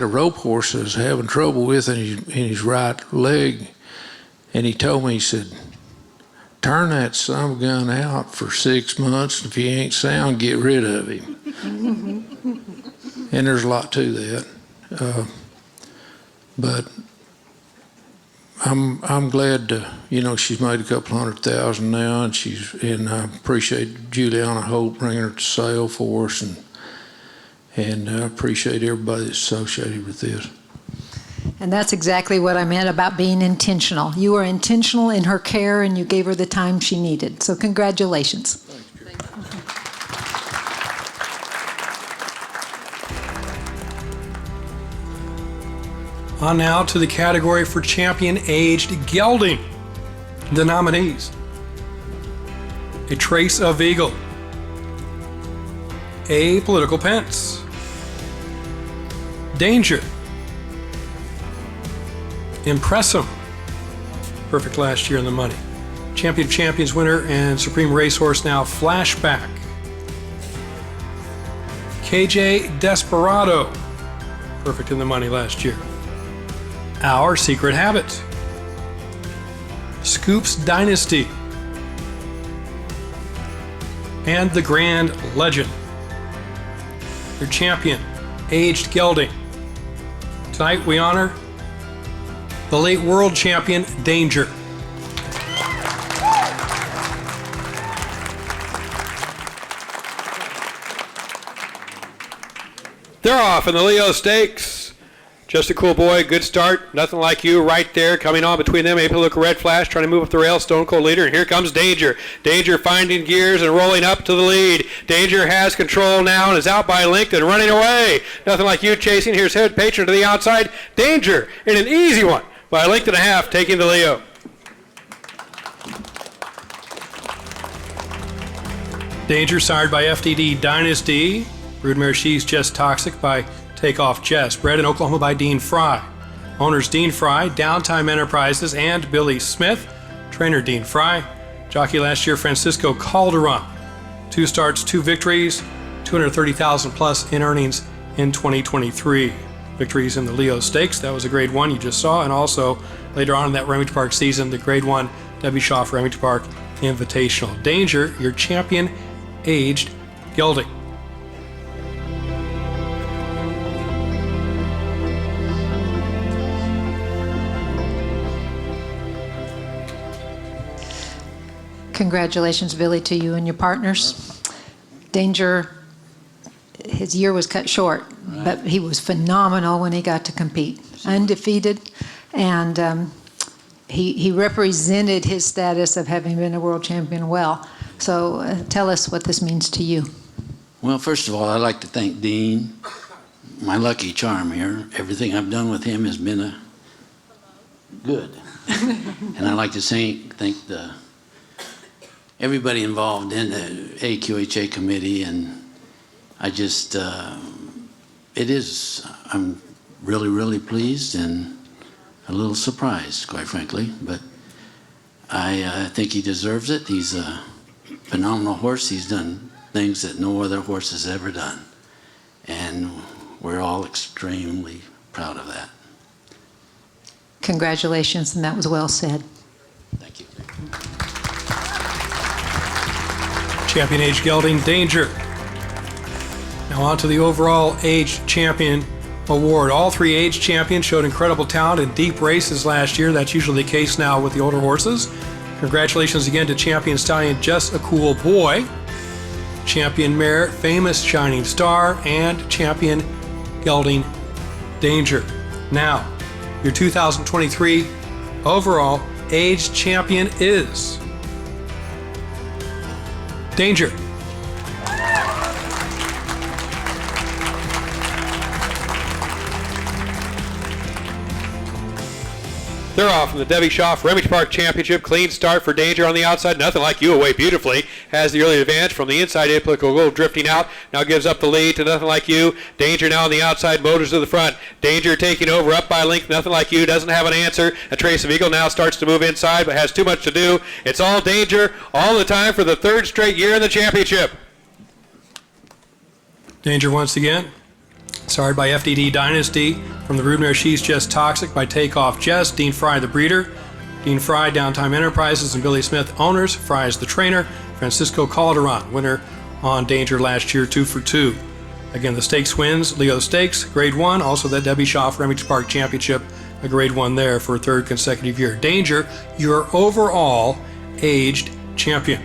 a rope horse I was having trouble with in his right leg, and he told me, he said, turn that son of a gun out for 6 months, and if he ain't sound, get rid of him. And there's a lot to that. But I'm glad she's made a couple $100,000 now, and I appreciate Juliana Holt bringing her to sale for us, and I appreciate everybody that's associated with this. And that's exactly what I meant about being intentional. You were intentional in her care, and you gave her the time she needed. So congratulations. On now to the category for Champion Aged Gelding. The nominees: A Trace of Eagle, A Political Pence, Danger, Impressum, perfect last year in the money, Champion of Champions winner and Supreme Racehorse now, Flashback, KJ Desperado, perfect in the money last year, Our Secret Habit, Scoops Dynasty, and the Grand Legend. Your champion, aged gelding. Tonight we honor the late world champion, Danger. They're off in the Leo Stakes. Just a cool boy, good start, nothing like you right there, coming on between them. April look red flash, trying to move up the rail, Stone Cold leader, and here comes Danger. Danger finding gears and rolling up to the lead. Danger has control now and is out by length and running away. Nothing like you chasing. Here's Head Patron to the outside. Danger in an easy one by a length and a half, taking the Leo. Danger sired by FTD Dynasty. Broodmare She's Just Toxic by Takeoff Jess. Bred in Oklahoma by Dean Fry. Owners Dean Fry, Downtime Enterprises, and Billy Smith. Trainer Dean Fry. Jockey last year, Francisco Calderon. 2 starts, 2 victories, $230,000 plus in earnings in 2023. Victories in the Leo Stakes, that was a grade 1 you just saw, and also later on in that Remington Park season, the grade 1 Debbie Schaff Remington Park Invitational. Danger, your champion aged gelding. Congratulations, Billy, to you and your partners. Danger, his year was cut short, but he was phenomenal when he got to compete. Undefeated, and he represented his status of having been a world champion well. So tell us what this means to you. Well, first of all, I'd like to thank Dean, my lucky charm here. Everything I've done with him has been good. And I'd like to thank everybody involved in the AQHA committee, and I just, I'm really, really pleased and a little surprised, quite frankly, but I think he deserves it. He's a phenomenal horse. He's done things that no other horse has ever done, and we're all extremely proud of that. Congratulations, and that was well said. Thank you. Champion age gelding, Danger. Now on to the overall age champion award. All 3 age champions showed incredible talent in deep races last year. That's usually the case now with the older horses. Congratulations again to champion stallion Just a Cool Boy, champion mare Famous Shining Star, and champion gelding Danger. Now, your 2023 overall age champion is Danger. They're off in the Debbie Schaff Remington Park Championship. Clean start for Danger on the outside. Nothing like you away beautifully. Has the early advantage from the inside. Apolitical Gold drifting out. Now gives up the lead to Nothing Like You. Danger now on the outside. Motors to the front. Danger taking over up by length. Nothing Like You doesn't have an answer. A Trace of Eagle now starts to move inside, but has too much to do. It's all Danger all the time for the 3rd straight year in the championship. Danger once again. Sired by FDD Dynasty. From the broodmare She's Just Toxic by Takeoff Jess. Dean Fry the breeder. Dean Fry, Downtime Enterprises, and Billy Smith owners. Fry is the trainer. Francisco Calderon, winner on Danger last year, 2 for 2. Again, the stakes wins. Leo Stakes, grade 1. Also that Debbie Schaff Remington Park Championship, a grade 1 there for a 3rd consecutive year. Danger, your overall aged champion.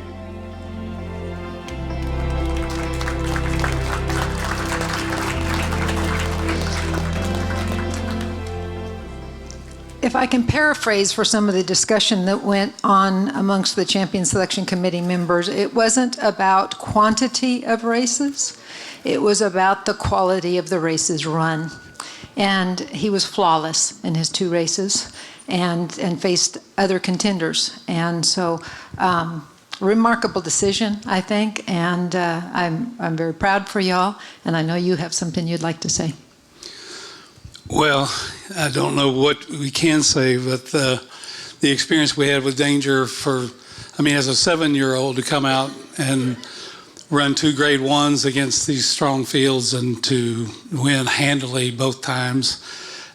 If I can paraphrase for some of the discussion that went on amongst the Champion Selection Committee members, it wasn't about quantity of races, it was about the quality of the races run. And he was flawless in his 2 races and faced other contenders. And so, remarkable decision, I think, and I'm very proud for y'all, and I know you have something you'd like to say. Well, I don't know what we can say, but the experience we had with Danger as a 7-year-old to come out and run 2 grade 1s against these strong fields and to win handily both times.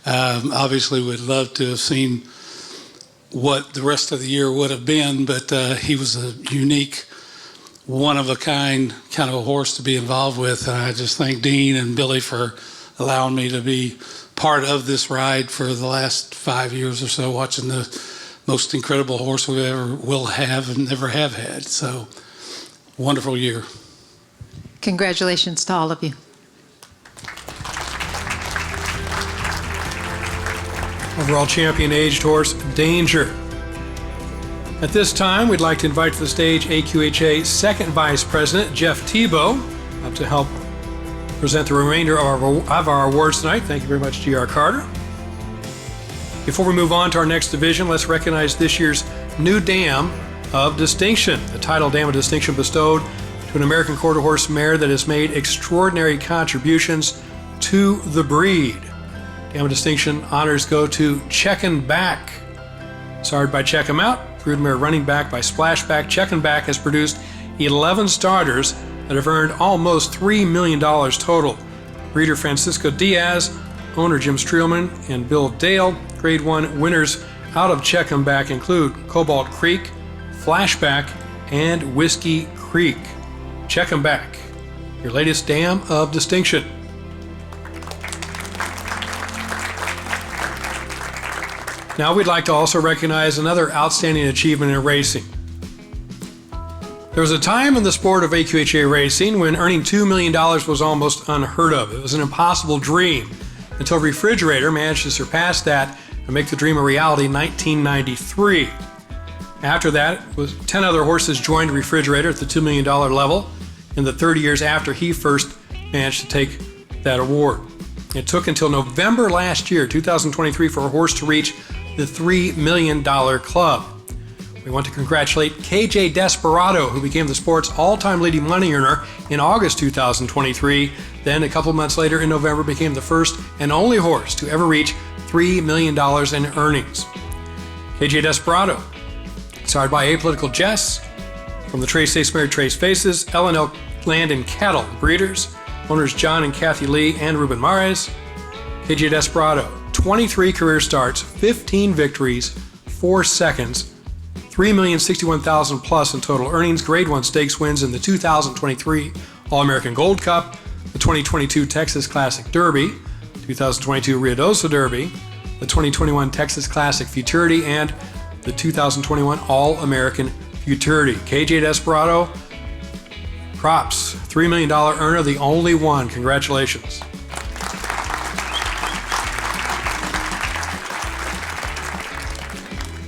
Obviously, we'd love to have seen what the rest of the year would have been, but he was a unique, one-of-a-kind kind of a horse to be involved with. And I just thank Dean and Billy for allowing me to be part of this ride for the last 5 years or so, watching the most incredible horse we ever will have and never have had. So, wonderful year. Congratulations to all of you. Overall champion aged horse, Danger. At this time, we'd like to invite to the stage AQHA Second Vice President Jeff Tebow to help present the remainder of our awards tonight. Thank you very much, G.R. Carter. Before we move on to our next division, let's recognize this year's new Dam of Distinction, the title Dam of Distinction bestowed to an American Quarter Horse mare that has made extraordinary contributions to the breed. Dam of Distinction honors go to Checkin' Back. Started by Check 'em Out, broodmare running back by Splashback. Checkin' Back has produced 11 starters that have earned almost $3 million total. Breeder Francisco Diaz, owner Jim Streelman, and Bill Dale. Grade 1 winners out of Check 'em Back include Cobalt Creek, Flashback, and Whiskey Creek. Check 'em Back, your latest Dam of Distinction. Now we'd like to also recognize another outstanding achievement in racing. There was a time in the sport of AQHA racing when earning $2 million was almost unheard of. It was an impossible dream until Refrigerator managed to surpass that and make the dream a reality in 1993. After that, 10 other horses joined Refrigerator at the $2 million level in the 30 years after he first managed to take that award. It took until November last year, 2023, for a horse to reach the $3 million club. We want to congratulate KJ Desperado, who became the sport's all-time leading money earner in August 2023. Then, a couple months later in November, became the first and only horse to ever reach $3 million in earnings. KJ Desperado, started by Apolitical Jess, from the Trace States Mary Trace Faces, L&L Land and Cattle Breeders, owners John and Kathy Lee and Ruben Mares. KJ Desperado, 23 career starts, 15 victories, 4 seconds, $3,061,000 plus in total earnings, Grade 1 stakes wins in the 2023 All-American Gold Cup, the 2022 Texas Classic Derby, 2022 Ruidoso Derby, the 2021 Texas Classic Futurity, and the 2021 All-American Futurity. KJ Desperado, props, $3 million earner, the only one. Congratulations.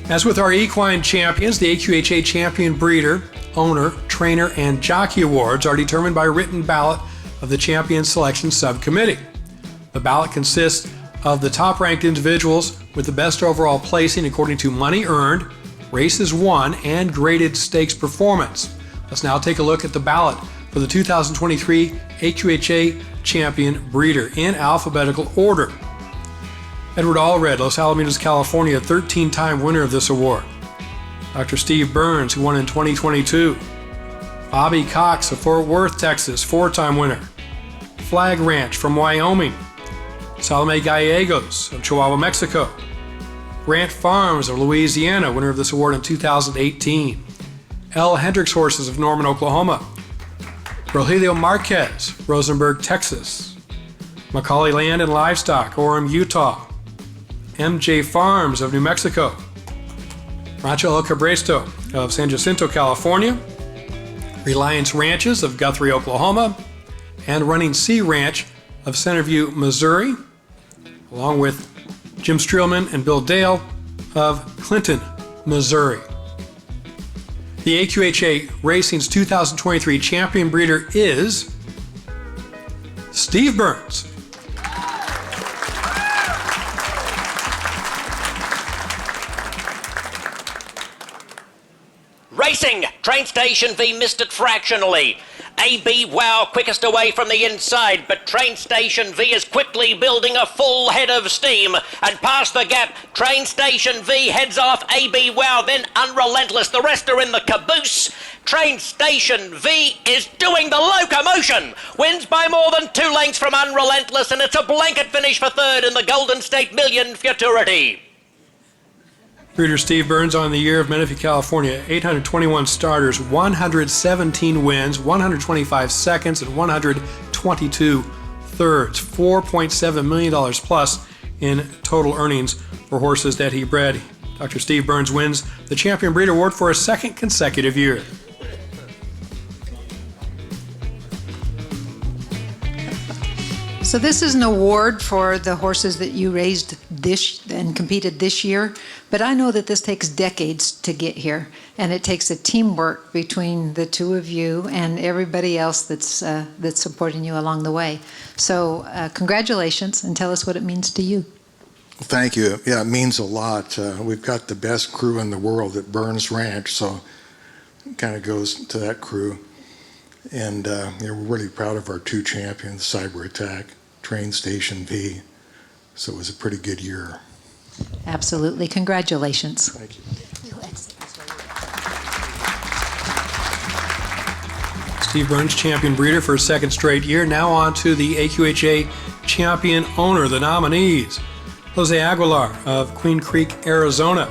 As with our equine champions, the AQHA Champion Breeder, Owner, Trainer, and Jockey Awards are determined by written ballot of the Champion Selection Subcommittee. The ballot consists of the top-ranked individuals with the best overall placing according to money earned, races won, and graded stakes performance. Let's now take a look at the ballot for the 2023 AQHA Champion Breeder in alphabetical order. Edward Allred, Los Alamitos, California, 13-time winner of this award. Dr. Steve Burns, who won in 2022. Bobby Cox of Fort Worth, Texas, 4-time winner. Flag Ranch from Wyoming. Salome Gallegos of Chihuahua, Mexico. Grant Farms of Louisiana, winner of this award in 2018. L. Hendricks Horses of Norman, Oklahoma. Rogelio Marquez, Rosenberg, Texas. Macaulay Land and Livestock, Orem, Utah. MJ Farms of New Mexico. Rancho El Cabresto of San Jacinto, California. Reliance Ranches of Guthrie, Oklahoma. And Running Sea Ranch of Centerview, Missouri, along with Jim Streelman and Bill Dale of Clinton, Missouri. The AQHA Racing's 2023 Champion Breeder is Steve Burns. Racing, train station V missed it fractionally. AB Wow quickest away from the inside, but train station V is quickly building a full head of steam and past the gap. Train station V heads off AB Wow, then Unrelentless. The rest are in the caboose. Train station V is doing the locomotion. Wins by more than 2 lengths from Unrelentless, and it's a blanket finish for third in the Golden State Million Futurity. Breeder Steve Burns on the year of Menifee, California, 821 starters, 117 wins, 125 seconds, and 122 thirds, $4.7 million plus in total earnings for horses that he bred. Dr. Steve Burns wins the Champion Breeder Award for a second consecutive year. So this is an award for the horses that you raised this and competed this year, but I know that this takes decades to get here, and it takes a teamwork between the two of you and everybody else that's supporting you along the way. So congratulations, and tell us what it means to you. Thank you. Yeah, it means a lot. We've got the best crew in the world at Burns Ranch, so it kind of goes to that crew. And we're really proud of our two champions, Cyber Attack, Train Station V. So it was a pretty good year. Absolutely. Congratulations. Thank you. Steve Burns, champion breeder for a second straight year. Now on to the AQHA champion owner, the nominees. Jose Aguilar of Queen Creek, Arizona.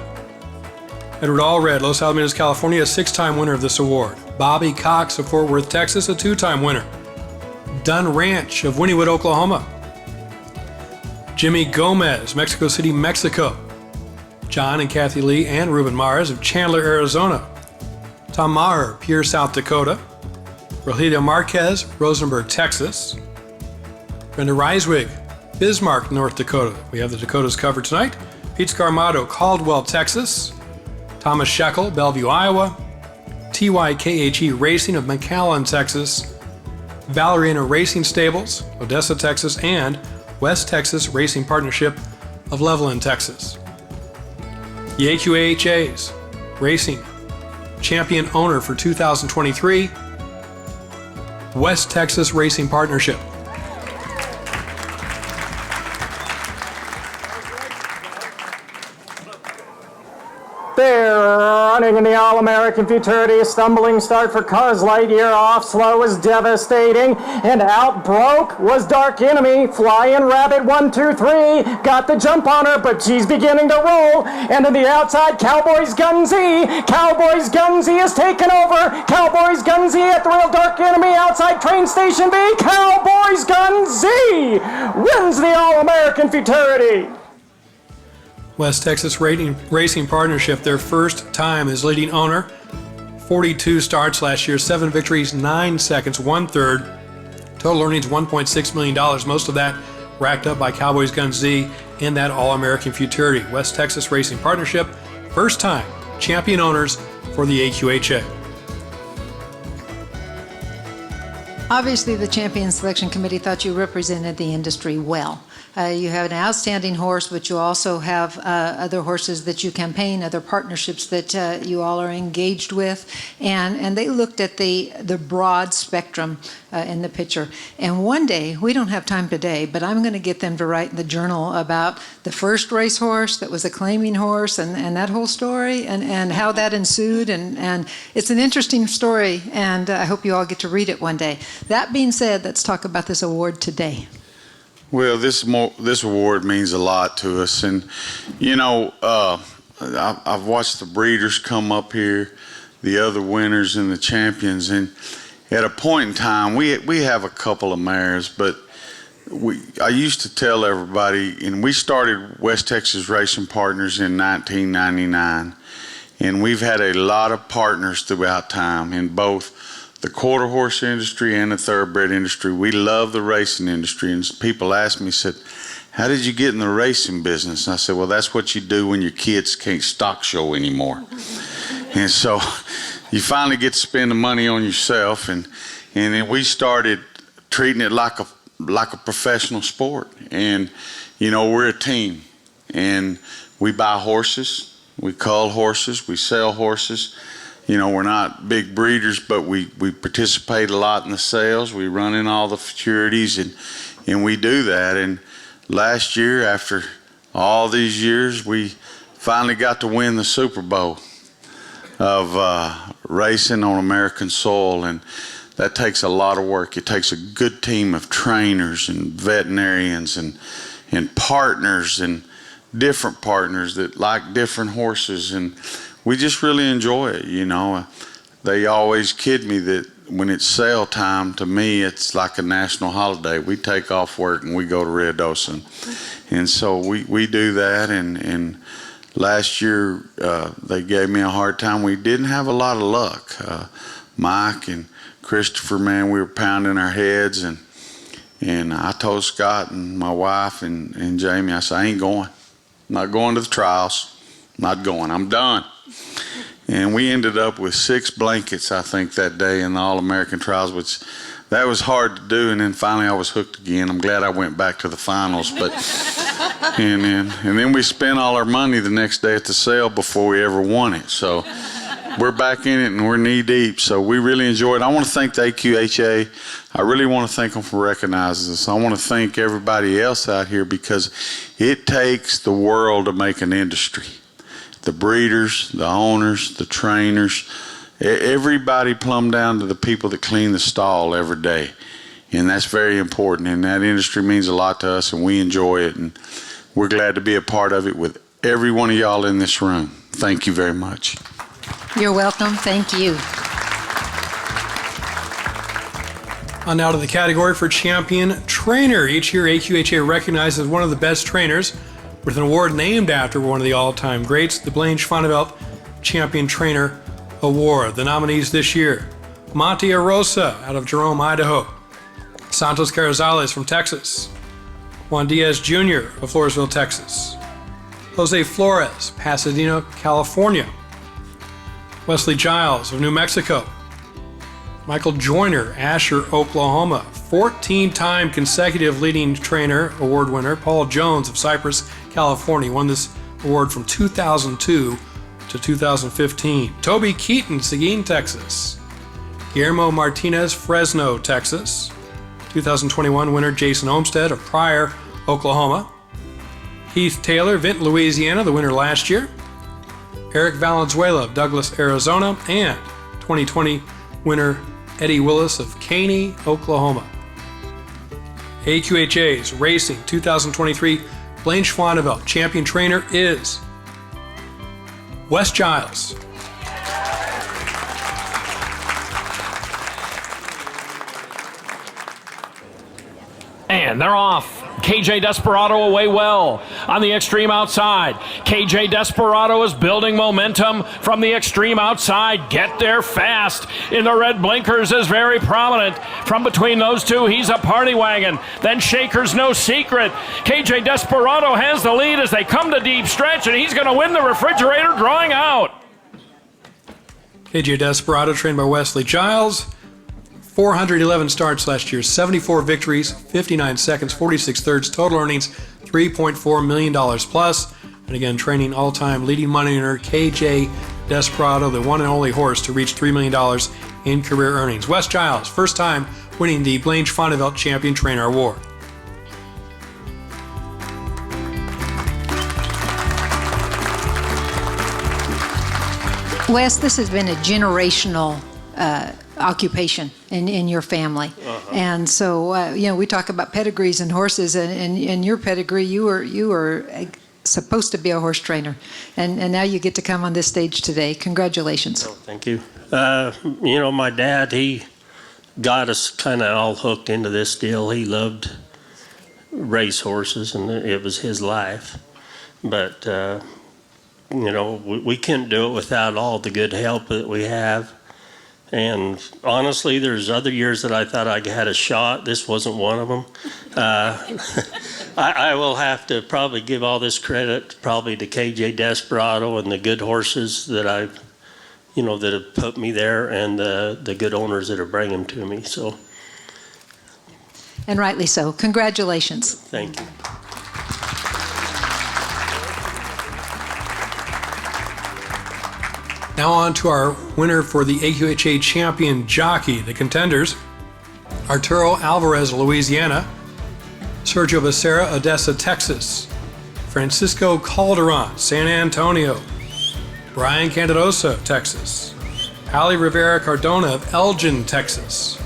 Edward Allred, Los Alamitos, California, a 6-time winner of this award. Bobby Cox of Fort Worth, Texas, a 2-time winner. Dunn Ranch of Wynnewood, Oklahoma. Jimmy Gomez, Mexico City, Mexico. John and Kathy Lee and Ruben Mars of Chandler, Arizona. Tom Maher, Pierre, South Dakota. Rogelio Marquez, Rosenberg, Texas. Brenda Reiswig, Bismarck, North Dakota. We have the Dakotas covered tonight. Pete Scarmato, Caldwell, Texas. Thomas Shekel, Bellevue, Iowa. TYKHE Racing of McAllen, Texas. Valeriana Racing Stables, Odessa, Texas, and West Texas Racing Partnership of Levelland, Texas. The AQHA's Racing Champion Owner for 2023, West Texas Racing Partnership. They're running in the All-American Futurity. A stumbling start for Cuz Lightyear. Off slow was devastating. And out broke was Dark Enemy. Flying Rabbit 1, 2, 3. Got the jump on her, but she's beginning to roll. And to the outside, Cowboys Gunzy. Cowboys Gunzy is taken over. Cowboys Gunzy at the rail. Dark Enemy outside Train Station B. Cowboys Gunzy wins the All-American Futurity. West Texas Racing Partnership, their first time as leading owner. 42 starts last year, 7 victories, 9 seconds, 1/3. Total earnings $1.6 million. Most of that racked up by Cowboys Gun Z in that All-American Futurity. West Texas Racing Partnership, first time champion owners for the AQHA. Obviously, the Champion Selection Committee thought you represented the industry well. You have an outstanding horse, but you also have other horses that you campaign, other partnerships that you all are engaged with, and they looked at the broad spectrum in the picture. And one day, we don't have time today, but I'm going to get them to write in the journal about the first racehorse that was a claiming horse and that whole story and how that ensued. And it's an interesting story, and I hope you all get to read it one day. That being said, let's talk about this award today. Well, this award means a lot to us, and you know, I've watched the breeders come up here, the other winners and the champions, and at a point in time, we have a couple of mares, but I used to tell everybody, and we started West Texas Racing Partners in 1999, and we've had a lot of partners throughout time in both the quarter horse industry and the thoroughbred industry. We love the racing industry, and people ask me, said, how did you get in the racing business? And I said, well, that's what you do when your kids can't stock show anymore. And so you finally get to spend the money on yourself, and then we started treating it like a professional sport. And you know, we're a team, and we buy horses, we cull horses, we sell horses. You know, we're not big breeders, but we participate a lot in the sales. We run in all the futurities, and we do that. And last year, after all these years, we finally got to win the Super Bowl of racing on American soil, and that takes a lot of work. It takes a good team of trainers and veterinarians and partners and different partners that like different horses, and we just really enjoy it. You know, they always kid me that when it's sale time, to me, it's like a national holiday. We take off work and we go to Ruidoso. And so we do that. And last year, they gave me a hard time. We didn't have a lot of luck. Mike and Christopher, man, we were pounding our heads. And I told Scott and my wife and Jamie, I said, I ain't going. I'm not going to the trials. I'm not going. I'm done. And we ended up with 6 blankets, I think, that day in the All-American trials, which that was hard to do. And then finally I was hooked again. I'm glad I went back to the finals. But and then we spent all our money the next day at the sale before we ever won it. So we're back in it and we're knee deep. So we really enjoyed it. I want to thank the AQHA. I really want to thank them for recognizing us. I want to thank everybody else out here because it takes the world to make an industry. The breeders, the owners, the trainers, everybody plumb down to the people that clean the stall every day. And that's very important. And that industry means a lot to us and we enjoy it. And we're glad to be a part of it with every one of y'all in this room. Thank you very much. You're welcome. Thank you. On now to the category for champion trainer. Each year, AQHA recognizes one of the best trainers with an award named after one of the all-time greats, the Blaine Schwanevelt Champion Trainer Award. The nominees this year: Monte Arosa out of Jerome, Idaho; Santos Carrizales from Texas; Juan Diaz Jr. of Floresville, Texas; Jose Flores, Pasadena, California; Wesley Giles of New Mexico; Michael Joyner, Asher, Oklahoma; 14-time consecutive leading trainer award winner, Paul Jones of Cypress, California, won this award from 2002 to 2015. Toby Keaton, Seguin, Texas; Guillermo Martinez, Fresno, Texas; 2021 winner Jason Olmstead of Pryor, Oklahoma; Heath Taylor, Vinton, Louisiana, the winner last year; Eric Valenzuela of Douglas, Arizona; and 2020 winner Eddie Willis of Caney, Oklahoma. AQHA's Racing 2023 Blaine Schwanevelt Champion Trainer is Wes Giles. And they're off. KJ Desperado away well on the extreme outside. KJ Desperado is building momentum from the extreme outside. Get there fast. In the red blinkers is very prominent. From between those two, he's a party wagon. Then Shaker's no secret. KJ Desperado has the lead as they come to deep stretch, and he's going to win the refrigerator drawing out. KJ Desperado, trained by Wesley Giles. 411 starts last year, 74 victories, 59 seconds, 46 thirds, total earnings $3.4 million plus. And again, training all-time leading money earner KJ Desperado, the one and only horse to reach $3 million in career earnings. Wes Giles, first time winning the Blaine Schwanevelt Champion Trainer Award. Wes, this has been a generational occupation in your family. And so, we talk about pedigrees and horses, and in your pedigree, you were supposed to be a horse trainer. And now you get to come on this stage today. Congratulations. Oh, thank you. My dad, he got us kind of all hooked into this deal. He loved race horses, and it was his life. But, we couldn't do it without all the good help that we have. And honestly, there's other years that I thought I had a shot. This wasn't one of them. I will have to probably give all this credit probably to KJ Desperado and the good horses that I've, that have put me there, and the good owners that are bringing them to me. So. And rightly so. Congratulations. Thank you. Now on to our winner for the AQHA Champion Jockey. The contenders: Arturo Alvarez, Louisiana; Sergio Becerra, Odessa, Texas; Francisco Calderon, San Antonio; Brian Candidoso, Texas; Ali Rivera Cardona of Elgin, Texas;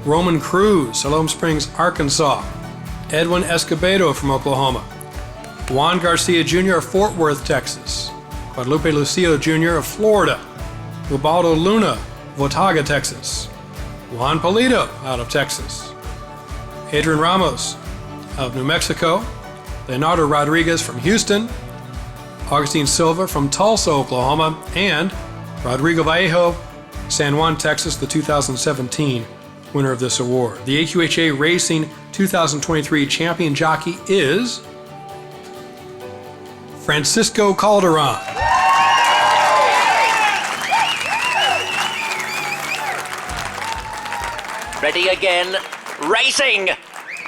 Roman Cruz, Siloam Springs, Arkansas; Edwin Escobedo from Oklahoma; Juan Garcia Jr. of Fort Worth, Texas; Guadalupe Lucio Jr. of Florida; Ubaldo Luna of Watauga, Texas; Juan Polito out of Texas, Adrian Ramos of New Mexico, Leonardo Rodriguez from Houston, Augustine Silva from Tulsa, Oklahoma, and Rodrigo Vallejo, San Juan, Texas, the 2017 winner of this award. The AQHA Racing 2023 champion jockey is Francisco Calderon. Ready again. Racing.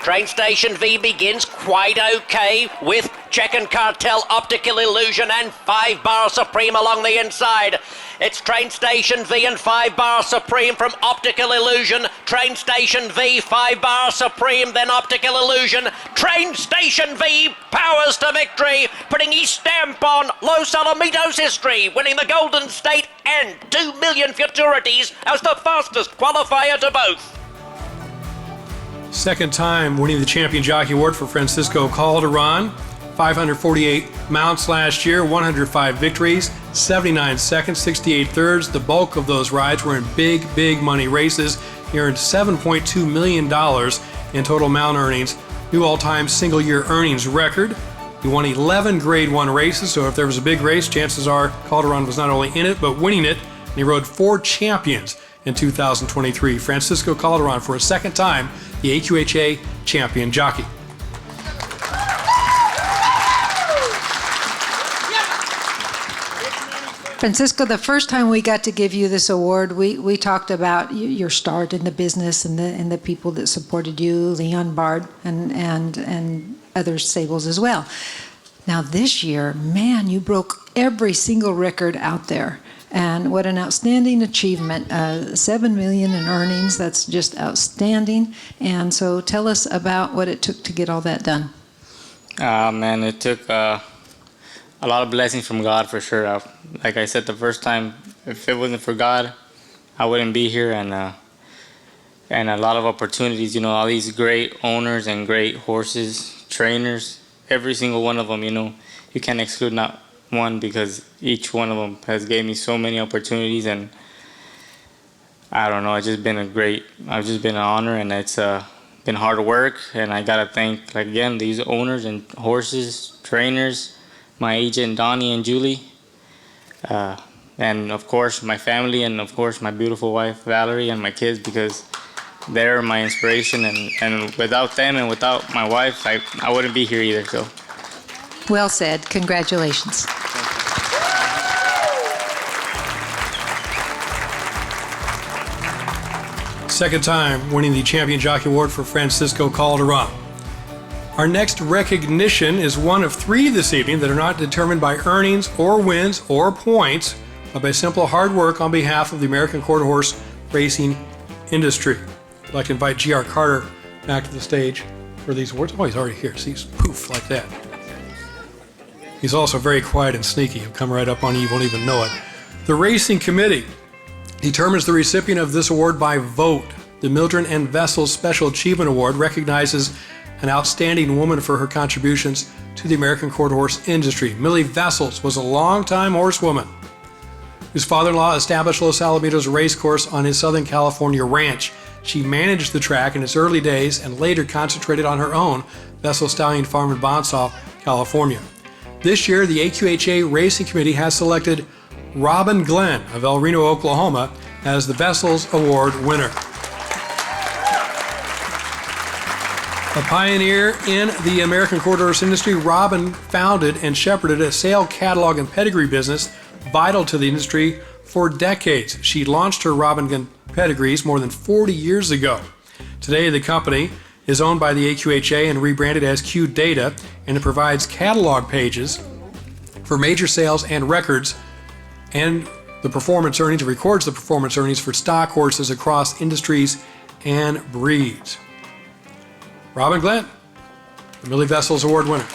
Train Station V begins quite okay with Check and Cartel, Optical Illusion and 5 Bar Supreme along the inside. It's Train Station V and 5 Bar Supreme from Optical Illusion. Train Station V, 5 Bar Supreme, then Optical Illusion. Train Station V powers to victory, putting his stamp on Los Alamitos history, winning the Golden State and 2 million futurities as the fastest qualifier to both. Second time winning the Champion Jockey Award for Francisco Calderon. 548 mounts last year, 105 victories, 79 seconds, 68 thirds. The bulk of those rides were in big money races. He earned $7.2 million in total mount earnings, new all-time single-year earnings record. He won 11 Grade 1 races, so if there was a big race, chances are Calderon was not only in it, but winning it. And he rode 4 champions in 2023. Francisco Calderon, for a second time, the AQHA champion jockey. Francisco, the first time we got to give you this award, we talked about your start in the business and the people that supported you, Leon Bard and other stables as well. Now this year, man, you broke every single record out there. And what an outstanding achievement. $7 million in earnings, that's just outstanding. And so tell us about what it took to get all that done. Man, it took a lot of blessings from God for sure. Like I said the first time, if it wasn't for God, I wouldn't be here. And a lot of opportunities, all these great owners and great horses, trainers, every single one of them, you can't exclude not one, because each one of them has gave me so many opportunities, and I don't know, it's just been I've just been an honor, and it's been hard work, and I gotta thank, again, these owners and horses, trainers, my agent Donnie and Julie, and of course my family, and of course my beautiful wife Valerie and my kids, because they're my inspiration, and without them and without my wife, I wouldn't be here either. So well said. Congratulations. Second time winning the Champion Jockey Award for Francisco Calderon. Our next recognition is one of 3 this evening that are not determined by earnings or wins or points, but by simple hard work on behalf of the American Quarter Horse racing industry. I'd like to invite G.R. Carter back to the stage for these awards. Oh, he's already here. See, he's poof, like that. He's also very quiet and sneaky. He'll come right up on you, you won't even know it. The Racing Committee determines the recipient of this award by vote. The Mildred N. Vessels Special Achievement Award recognizes an outstanding woman for her contributions to the American quarter horse industry. Millie Vessels was a longtime horsewoman whose father-in-law established Los Alamitos Racecourse on his Southern California ranch. She managed the track in its early days and later concentrated on her own Vessel Stallion Farm in Bonsall, California. This year, the AQHA Racing Committee has selected Robin Glenn of El Reno, Oklahoma, as the Vessels Award winner. A pioneer in the American quarter horse industry, Robin founded and shepherded a sale catalog and pedigree business vital to the industry for decades. She launched her Robin Glenn pedigrees more than 40 years ago. Today, the company is owned by the AQHA and rebranded as Q Data, and it provides catalog pages for major sales and records, and the performance earnings, it records the performance earnings for stock horses across industries and breeds. Robin Glenn, the Millie Vessels Award winner.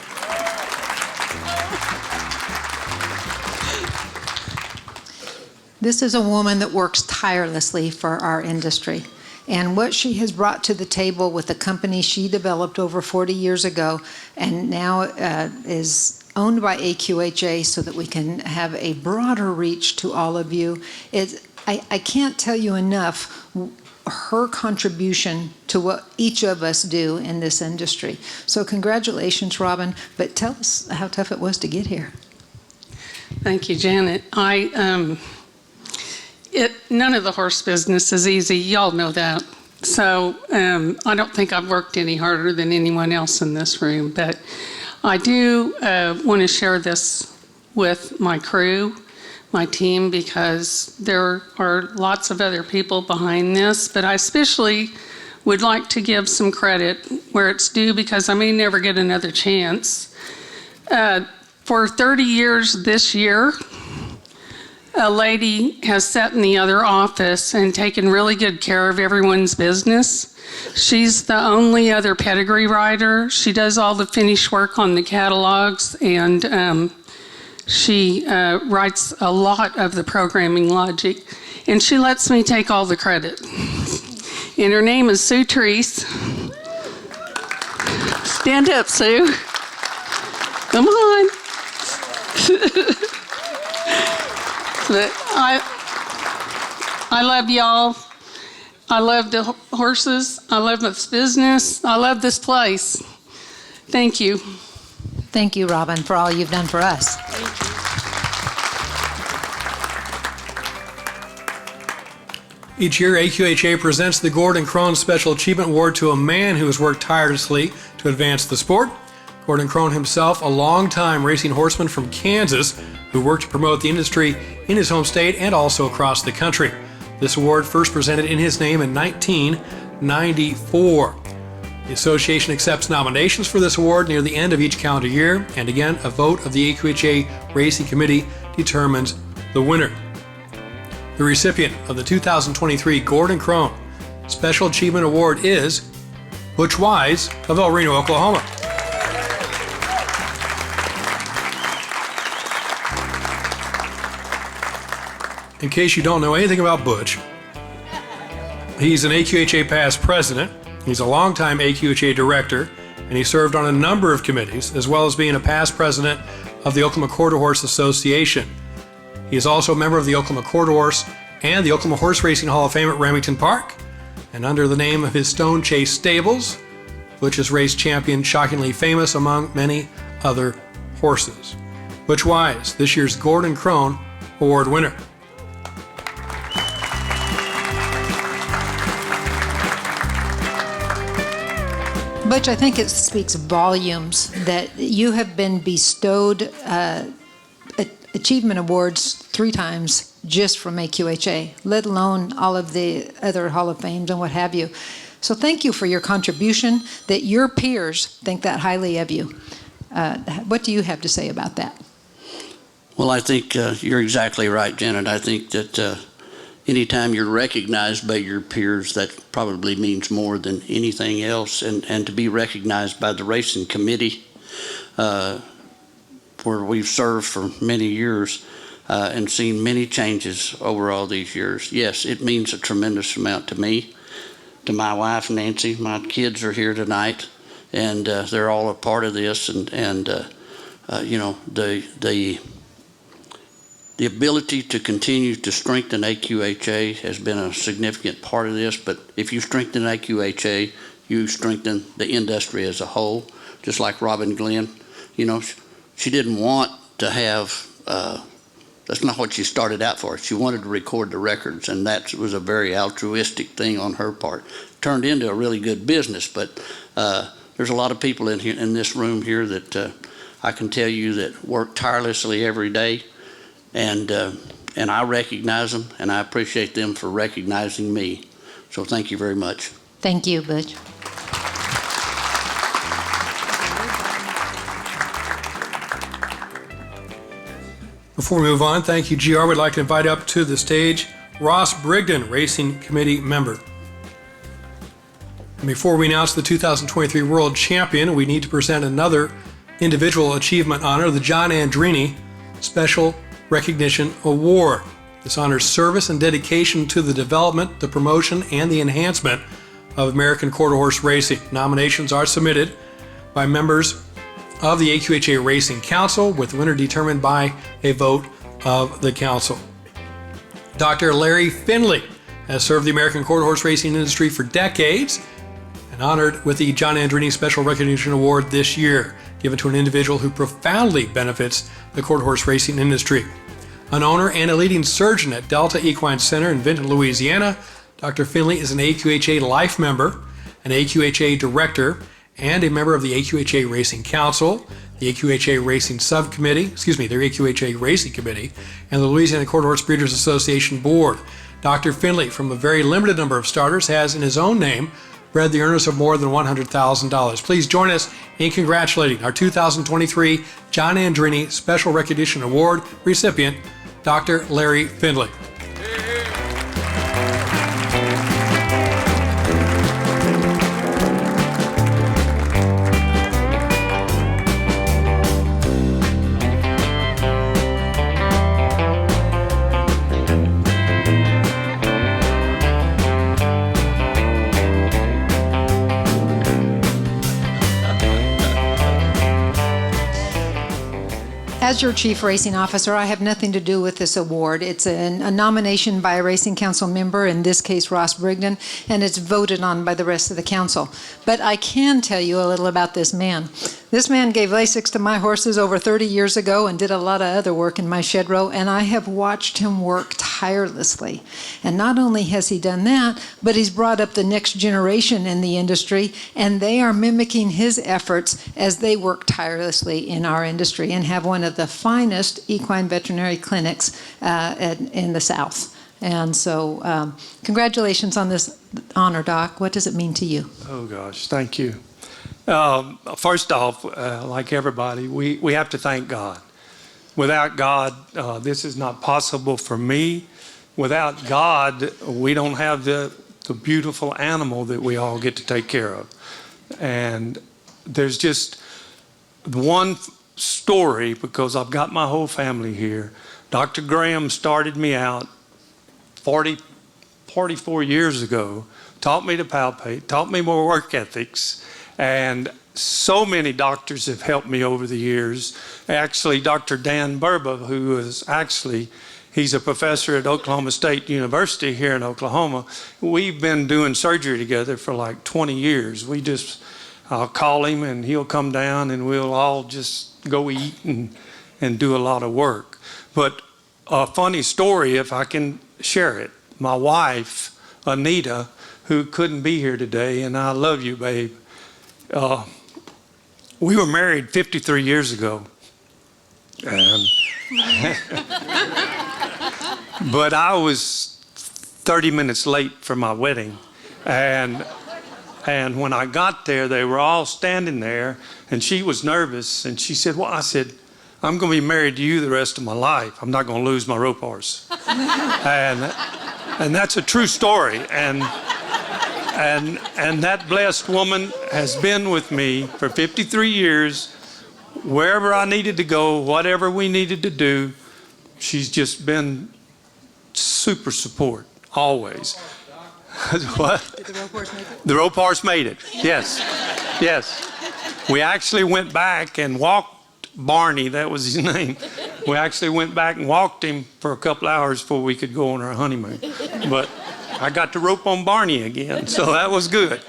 This is a woman that works tirelessly for our industry. And what she has brought to the table with the company she developed over 40 years ago and now is owned by AQHA so that we can have a broader reach to all of you. I can't tell you enough her contribution to what each of us do in this industry. So congratulations, Robin, but tell us how tough it was to get here. Thank you, Janet. None of the horse business is easy. Y'all know that. So I don't think I've worked any harder than anyone else in this room, but I do want to share this with my crew, my team, because there are lots of other people behind this, but I especially would like to give some credit where it's due because I may never get another chance. For 30 years this year, a lady has sat in the other office and taken really good care of everyone's business. She's the only other pedigree writer. She does all the finish work on the catalogs, and she writes a lot of the programming logic. And she lets me take all the credit. And her name is Sue Treese. Stand up, Sue. Come on. But I love y'all. I love the horses. I love this business. I love this place. Thank you. Thank you, Robin, for all you've done for us. Each year, AQHA presents the Gordon Crone Special Achievement Award to a man who has worked tirelessly to advance the sport. Gordon Crone himself, a longtime racing horseman from Kansas who worked to promote the industry in his home state and also across the country. This award first presented in his name in 1994. The association accepts nominations for this award near the end of each calendar year, and again, a vote of the AQHA Racing Committee determines the winner. The recipient of the 2023 Gordon Crone Special Achievement Award is Butch Wise of El Reno, Oklahoma. In case you don't know anything about Butch, he's an AQHA past president, he's a longtime AQHA director, and he served on a number of committees, as well as being a past president of the Oklahoma Quarter Horse Association. He is also a member of the Oklahoma Quarter Horse and the Oklahoma Horse Racing Hall of Fame at Remington Park. And under the name of his Stone Chase Stables, Butch is race champion, shockingly famous among many other horses. Butch Wise, this year's Gordon Crone Award winner. Butch, I think it speaks volumes that you have been bestowed achievement awards 3 times just from AQHA, let alone all of the other Hall of Fames and what have you. So thank you for your contribution, that your peers think that highly of you. What do you have to say about that? Well, I think you're exactly right, Janet. I think that anytime you're recognized by your peers, that probably means more than anything else. And to be recognized by the racing committee, where we've served for many years and seen many changes over all these years. Yes, it means a tremendous amount to me, to my wife, Nancy. My kids are here tonight, and they're all a part of this. And you know, the ability to continue to strengthen AQHA has been a significant part of this, but if you strengthen AQHA, you strengthen the industry as a whole, just like Robin Glenn. You know, she didn't want to have, that's not what she started out for. She wanted to record the records, and that was a very altruistic thing on her part. Turned into a really good business, but there's a lot of people in here, in this room here, that I can tell you that work tirelessly every day. And I recognize them, and I appreciate them for recognizing me. So thank you very much. Thank you, Butch. Before we move on, thank you, GR. We'd like to invite up to the stage Ross Brigden, Racing Committee member. And before we announce the 2023 World Champion, we need to present another individual achievement honor, the John Andrini Special Recognition Award. This honors service and dedication to the development, the promotion, and the enhancement of American quarter horse racing. Nominations are submitted by members of the AQHA Racing Council, with the winner determined by a vote of the council. Dr. Larry Finley has served the American quarter horse racing industry for decades and honored with the John Andrini Special Recognition Award this year, given to an individual who profoundly benefits the quarter horse racing industry. An owner and a leading surgeon at Delta Equine Center in Vinton, Louisiana, Dr. Finley is an AQHA Life member, an AQHA director, and a member of the AQHA Racing Council, the AQHA Racing Subcommittee, the AQHA Racing Committee, and the Louisiana Quarter Horse Breeders Association Board. Dr. Finley, from a very limited number of starters, has in his own name bred the earners of more than $100,000. Please join us in congratulating our 2023 John Andrini Special Recognition Award recipient, Dr. Larry Finley. As your chief racing officer, I have nothing to do with this award. It's a nomination by a racing council member, in this case Ross Brigden, and it's voted on by the rest of the council. But I can tell you a little about this man. This man gave Lasix to my horses over 30 years ago and did a lot of other work in my shed row, and I have watched him work tirelessly. And not only has he done that, but he's brought up the next generation in the industry, and they are mimicking his efforts as they work tirelessly in our industry and have one of the finest equine veterinary clinics in the South. And so congratulations on this honor, Doc. What does it mean to you? Oh, gosh, thank you. First off, like everybody, we have to thank God. Without God, this is not possible for me. Without God, we don't have the beautiful animal that we all get to take care of. And there's just one story, because I've got my whole family here. Dr. Graham started me out 44 years ago, taught me to palpate, taught me more work ethics, and so many doctors have helped me over the years. Actually, Dr. Dan Burba, who is he's a professor at Oklahoma State University here in Oklahoma. We've been doing surgery together for like 20 years. I'll call him and he'll come down and we'll all just go eat and do a lot of work. But a funny story, if I can share it. My wife, Anita, who couldn't be here today, and I love you, babe. We were married 53 years ago. But I was 30 minutes late for my wedding. And when I got there, they were all standing there, and she was nervous. And she said, well, I said, I'm going to be married to you the rest of my life. I'm not going to lose my rope horse. and that's a true story. And that blessed woman has been with me for 53 years. Wherever I needed to go, whatever we needed to do, she's just been super support, always. What? Did the rope horse make it? The rope horse made it, yes. Yes. We actually went back and walked Barney, that was his name. We actually went back and walked him for a couple hours before we could go on our honeymoon. But I got to rope on Barney again, so that was good.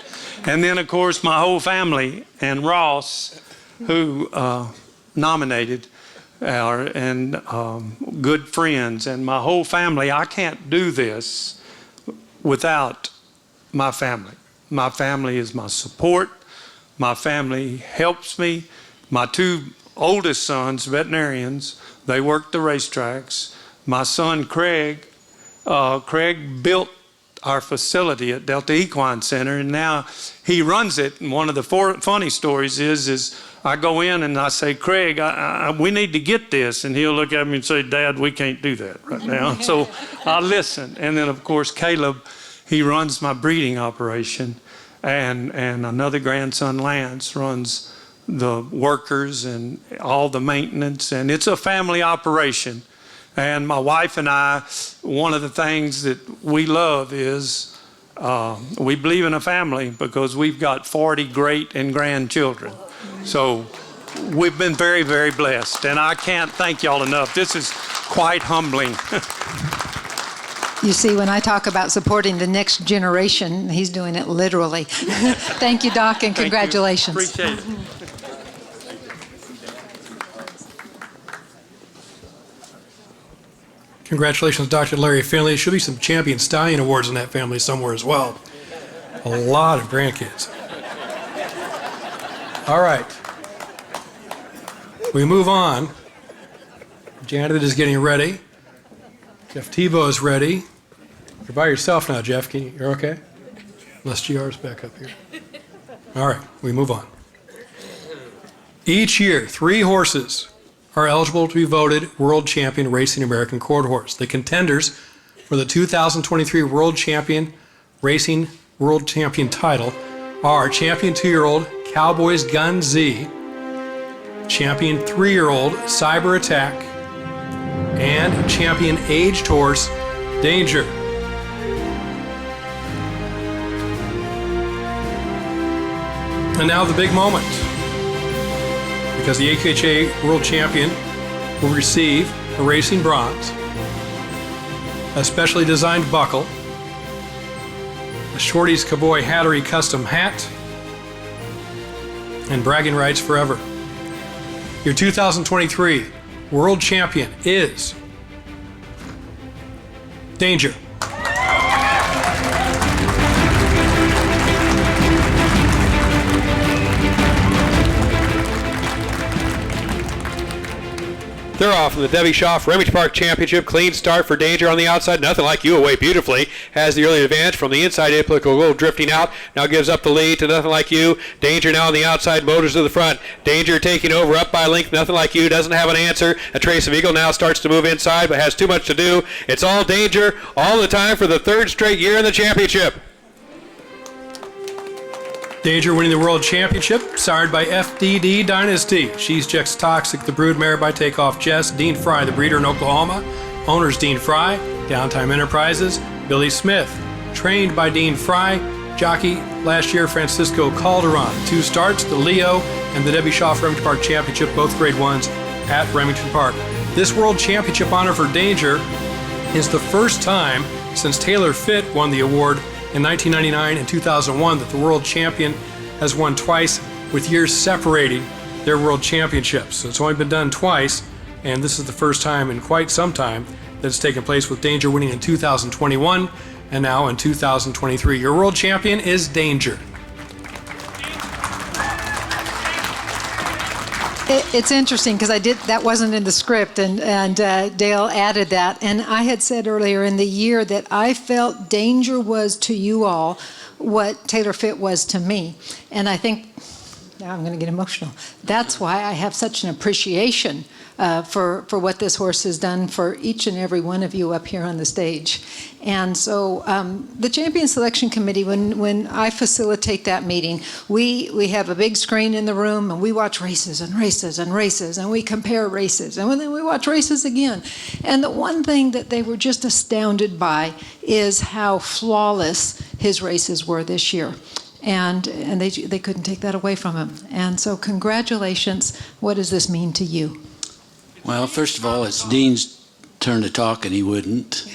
And then, of course, my whole family and Ross, who nominated good friends, and my whole family. I can't do this without my family. My family is my support. My family helps me. My two oldest sons, veterinarians, they work the racetracks. My son, Craig built our facility at Delta Equine Center, and now he runs it. And one of the funny stories is I go in and I say, Craig, we need to get this. And he'll look at me and say, Dad, we can't do that right now. So I listen. And then, of course, Caleb, he runs my breeding operation. And another grandson, Lance, runs the workers and all the maintenance. And it's a family operation. And my wife and I, one of the things that we love is we believe in a family because we've got 40 great and grandchildren. So we've been very, very blessed. And I can't thank y'all enough. This is quite humbling. You see, when I talk about supporting the next generation, he's doing it literally. Thank you, Doc, and congratulations. Appreciate it. Congratulations, Dr. Larry Finley. There should be some Champion Stallion Awards in that family somewhere as well. A lot of grandkids. All right. We move on. Janet is getting ready. Jeff Tebow is ready. You're by yourself now, Jeff. You're okay? Unless GR's back up here. All right, we move on. Each year, 3 horses are eligible to be voted World Champion Racing American Quarter Horse. The contenders for the 2023 World Champion Racing World Champion title are Champion 2-year-old Cowboys Gun Z, Champion 3-year-old Cyber Attack, and Champion Aged Horse Danger. And now the big moment, because the AQHA World Champion will receive a racing bronze, a specially designed buckle, a Shorty's Cowboy Hattery custom hat, and bragging rights forever. Your 2023 World Champion is Danger. They're off in the Debbie Schaff Remington Park Championship. Clean start for Danger on the outside. Nothing Like You away beautifully. Has the early advantage from the inside. Implical Gold drifting out. Now gives up the lead to Nothing Like You. Danger now on the outside. Motors to the front. Danger taking over up by length. Nothing Like You doesn't have an answer. A Trace of Eagle now starts to move inside but has too much to do. It's all Danger all the time for the 3rd straight year in the championship. Danger winning the World Championship, sired by FDD Dynasty. She's Jex Toxic, the broodmare by Takeoff Jess. Dean Fry, the breeder in Oklahoma. Owners Dean Fry. Downtime Enterprises. Billy Smith, trained by Dean Fry. Jockey last year, Francisco Calderon. 2 starts, the Leo and the Debbie Schaff Remington Park Championship, both grade 1s at Remington Park. This World Championship honor for Danger is the first time since Taylor Fitt won the award in 1999 and 2001 that the world champion has won twice, with years separating their world championships. So it's only been done twice, and this is the first time in quite some time that it's taken place, with Danger winning in 2021 and now in 2023. Your world champion is Danger. It's interesting because that wasn't in the script, and Dale added that. And I had said earlier in the year that I felt Danger was to you all what Taylor Fitt was to me. And I think, now I'm going to get emotional, that's why I have such an appreciation for what this horse has done for each and every one of you up here on the stage. And so the Champion Selection Committee, when I facilitate that meeting, we have a big screen in the room and we watch races and races and races and we compare races and then we watch races again. And the one thing that they were just astounded by is how flawless his races were this year. And they couldn't take that away from him. And so congratulations. What does this mean to you? Well, first of all, it's Dean's turn to talk, and he wouldn't.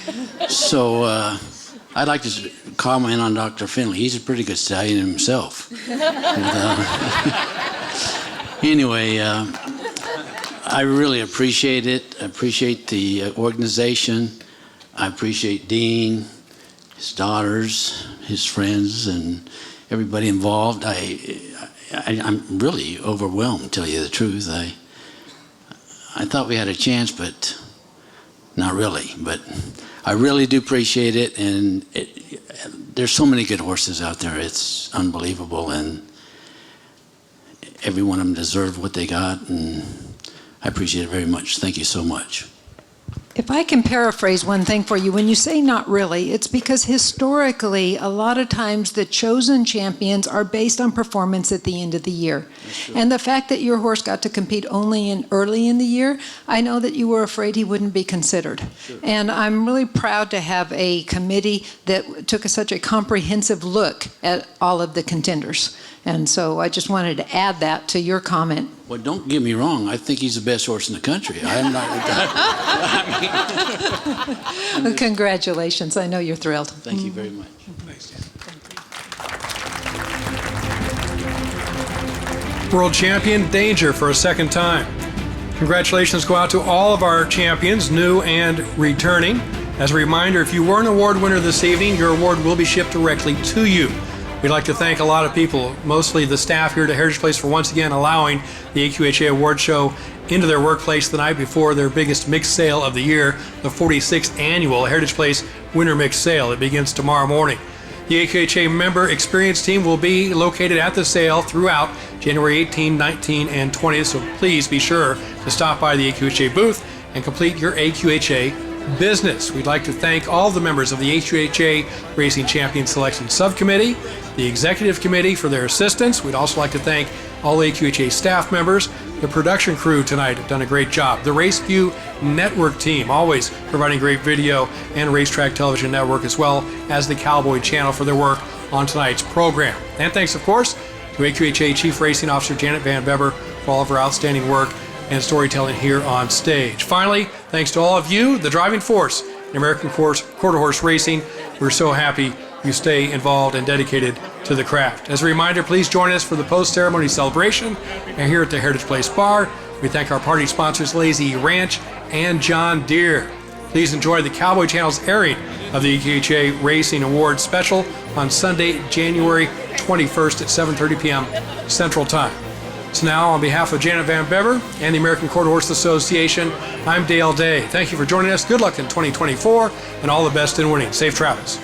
So I'd like to comment on Dr. Finley. He's a pretty good stallion himself. Anyway, I really appreciate it. I appreciate the organization. I appreciate Dean, his daughters, his friends, and everybody involved. I'm really overwhelmed, to tell you the truth. I thought we had a chance, but not really. But I really do appreciate it, and there's so many good horses out there. It's unbelievable, and every one of them deserved what they got, and I appreciate it very much. Thank you so much. If I can paraphrase one thing for you, when you say not really, it's because historically, a lot of times the chosen champions are based on performance at the end of the year. And the fact that your horse got to compete only early in the year, I know that you were afraid he wouldn't be considered. Sure. And I'm really proud to have a committee that took such a comprehensive look at all of the contenders. And so I just wanted to add that to your comment. Well, don't get me wrong. I think he's the best horse in the country. I'm not. Well, congratulations. I know you're thrilled. Thank you very much. World champion Danger for a second time. Congratulations go out to all of our champions, new and returning. As a reminder, if you were an award winner this evening, your award will be shipped directly to you. We'd like to thank a lot of people, mostly the staff here at Heritage Place, for once again allowing the AQHA Award Show into their workplace the night before their biggest mix sale of the year, the 46th annual Heritage Place Winter Mix Sale. It begins tomorrow morning. The AQHA member experience team will be located at the sale throughout January 18, 19, and 20, so please be sure to stop by the AQHA booth and complete your AQHA business. We'd like to thank all the members of the AQHA Racing Champion Selection Subcommittee, the Executive Committee for their assistance. We'd also like to thank all AQHA staff members. The production crew tonight have done a great job. The RaceView Network team, always providing great video, and Racetrack Television Network, as well as the Cowboy Channel for their work on tonight's program. And thanks, of course, to AQHA Chief Racing Officer Janet Van Beber for all of her outstanding work and storytelling here on stage. Finally, thanks to all of you, the driving force in American quarter horse racing. We're so happy you stay involved and dedicated to the craft. As a reminder, please join us for the post-ceremony celebration and here at the Heritage Place Bar. We thank our party sponsors, Lazy Ranch and John Deere. Please enjoy the Cowboy Channel's airing of the AQHA Racing Awards Special on Sunday, January 21st at 7:30 p.m. Central Time. So now, on behalf of Janet Van Beber and the American Quarter Horse Association, I'm Dale Day. Thank you for joining us. Good luck in 2024 and all the best in winning. Safe travels.